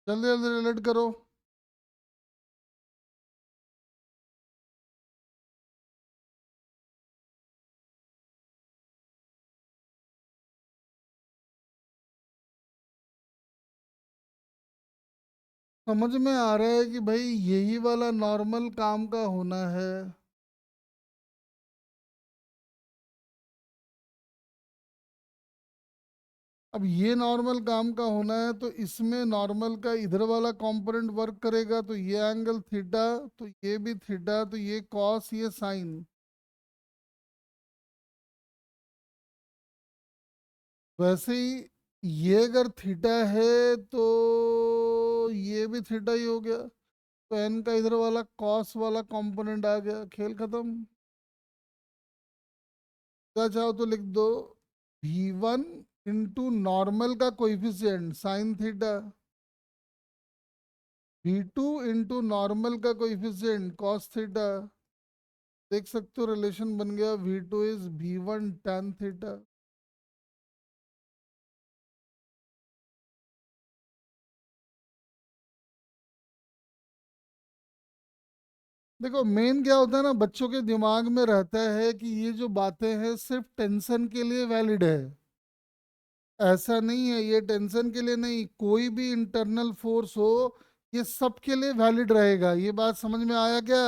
जल्दी जल्दी रिलेट करो। समझ में आ रहा है कि भाई यही वाला नॉर्मल काम का होना है। अब ये नॉर्मल काम का होना है तो इसमें नॉर्मल का इधर वाला कंपोनेंट वर्क करेगा, तो ये एंगल थीटा, तो ये भी थीटा, तो ये कॉस, ये साइन। वैसे ही ये अगर थीटा है तो ये भी थीटा ही हो गया, तो एन का इधर वाला कॉस वाला कंपोनेंट आ गया, खेल खत्म। क्या चाहो तो लिख दो, V1 इंटू नॉर्मल का coefficient sine theta, V2 into normal का कोइफिशिएंट कॉस थीटा। देख सकते हो रिलेशन बन गया, V2 is V1 tan theta. देखो मेन क्या होता है ना, बच्चों के दिमाग में रहता है कि ये जो बातें हैं सिर्फ टेंशन के लिए वैलिड है। ऐसा नहीं है, ये टेंशन के लिए नहीं, कोई भी इंटरनल फोर्स हो ये सबके लिए वैलिड रहेगा। ये बात समझ में आया क्या?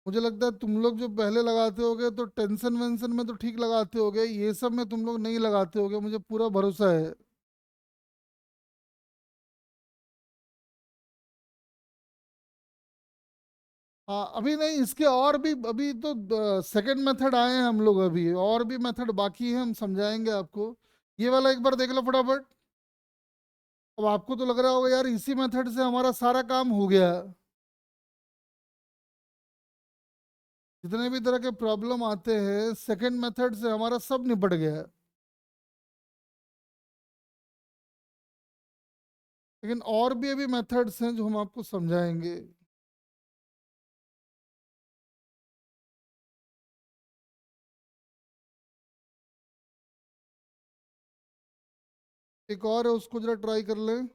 मुझे लगता है तुम लोग जो पहले लगाते होगे तो टेंशन वेंशन में तो ठीक लगाते होगे, ये सब में तुम लोग नहीं लगाते होगे, मुझे पूरा भरोसा है। हाँ अभी नहीं, इसके और भी, अभी तो सेकंड मेथड आए हैं हम लोग, अभी और भी मेथड बाकी है, हम समझाएंगे आपको। ये वाला एक बार देख लो फटाफट। अब आपको तो लग रहा होगा यार इसी मेथड से हमारा सारा काम हो गया। जितने भी तरह के प्रॉब्लम आते हैं सेकंड मेथड से हमारा सब निपट गया। लेकिन और भी अभी मेथड्स हैं जो हम आपको समझाएंगे। एक और है, उसको जरा ट्राई कर लें।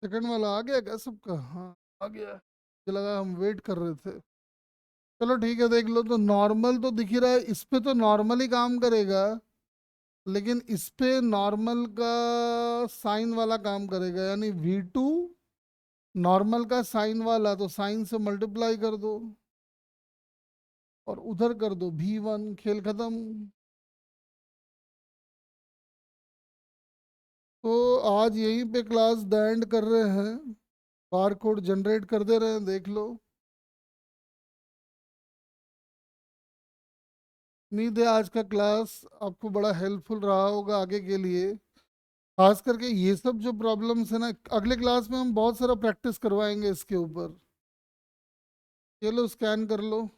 सेकंड वाला आ गया क्या सबका? हाँ, आ गया। मुझे लगा हम वेट कर रहे थे। चलो ठीक है, देख लो। तो नॉर्मल तो दिख ही रहा है, इस पे तो नॉर्मल ही काम करेगा, लेकिन इस पे नॉर्मल का साइन वाला काम करेगा, यानी V2 नॉर्मल का साइन वाला, तो साइन से मल्टीप्लाई कर दो और उधर कर दो V1, खेल खत्म। तो आज यहीं पे क्लास द एंड कर रहे हैं। बार कोड जनरेट कर दे रहे हैं, देख लो। उम्मीद है आज का क्लास आपको बड़ा हेल्पफुल रहा होगा आगे के लिए। खास करके ये सब जो प्रॉब्लम्स है ना, अगले क्लास में हम बहुत सारा प्रैक्टिस करवाएंगे इसके ऊपर। चलो स्कैन कर लो।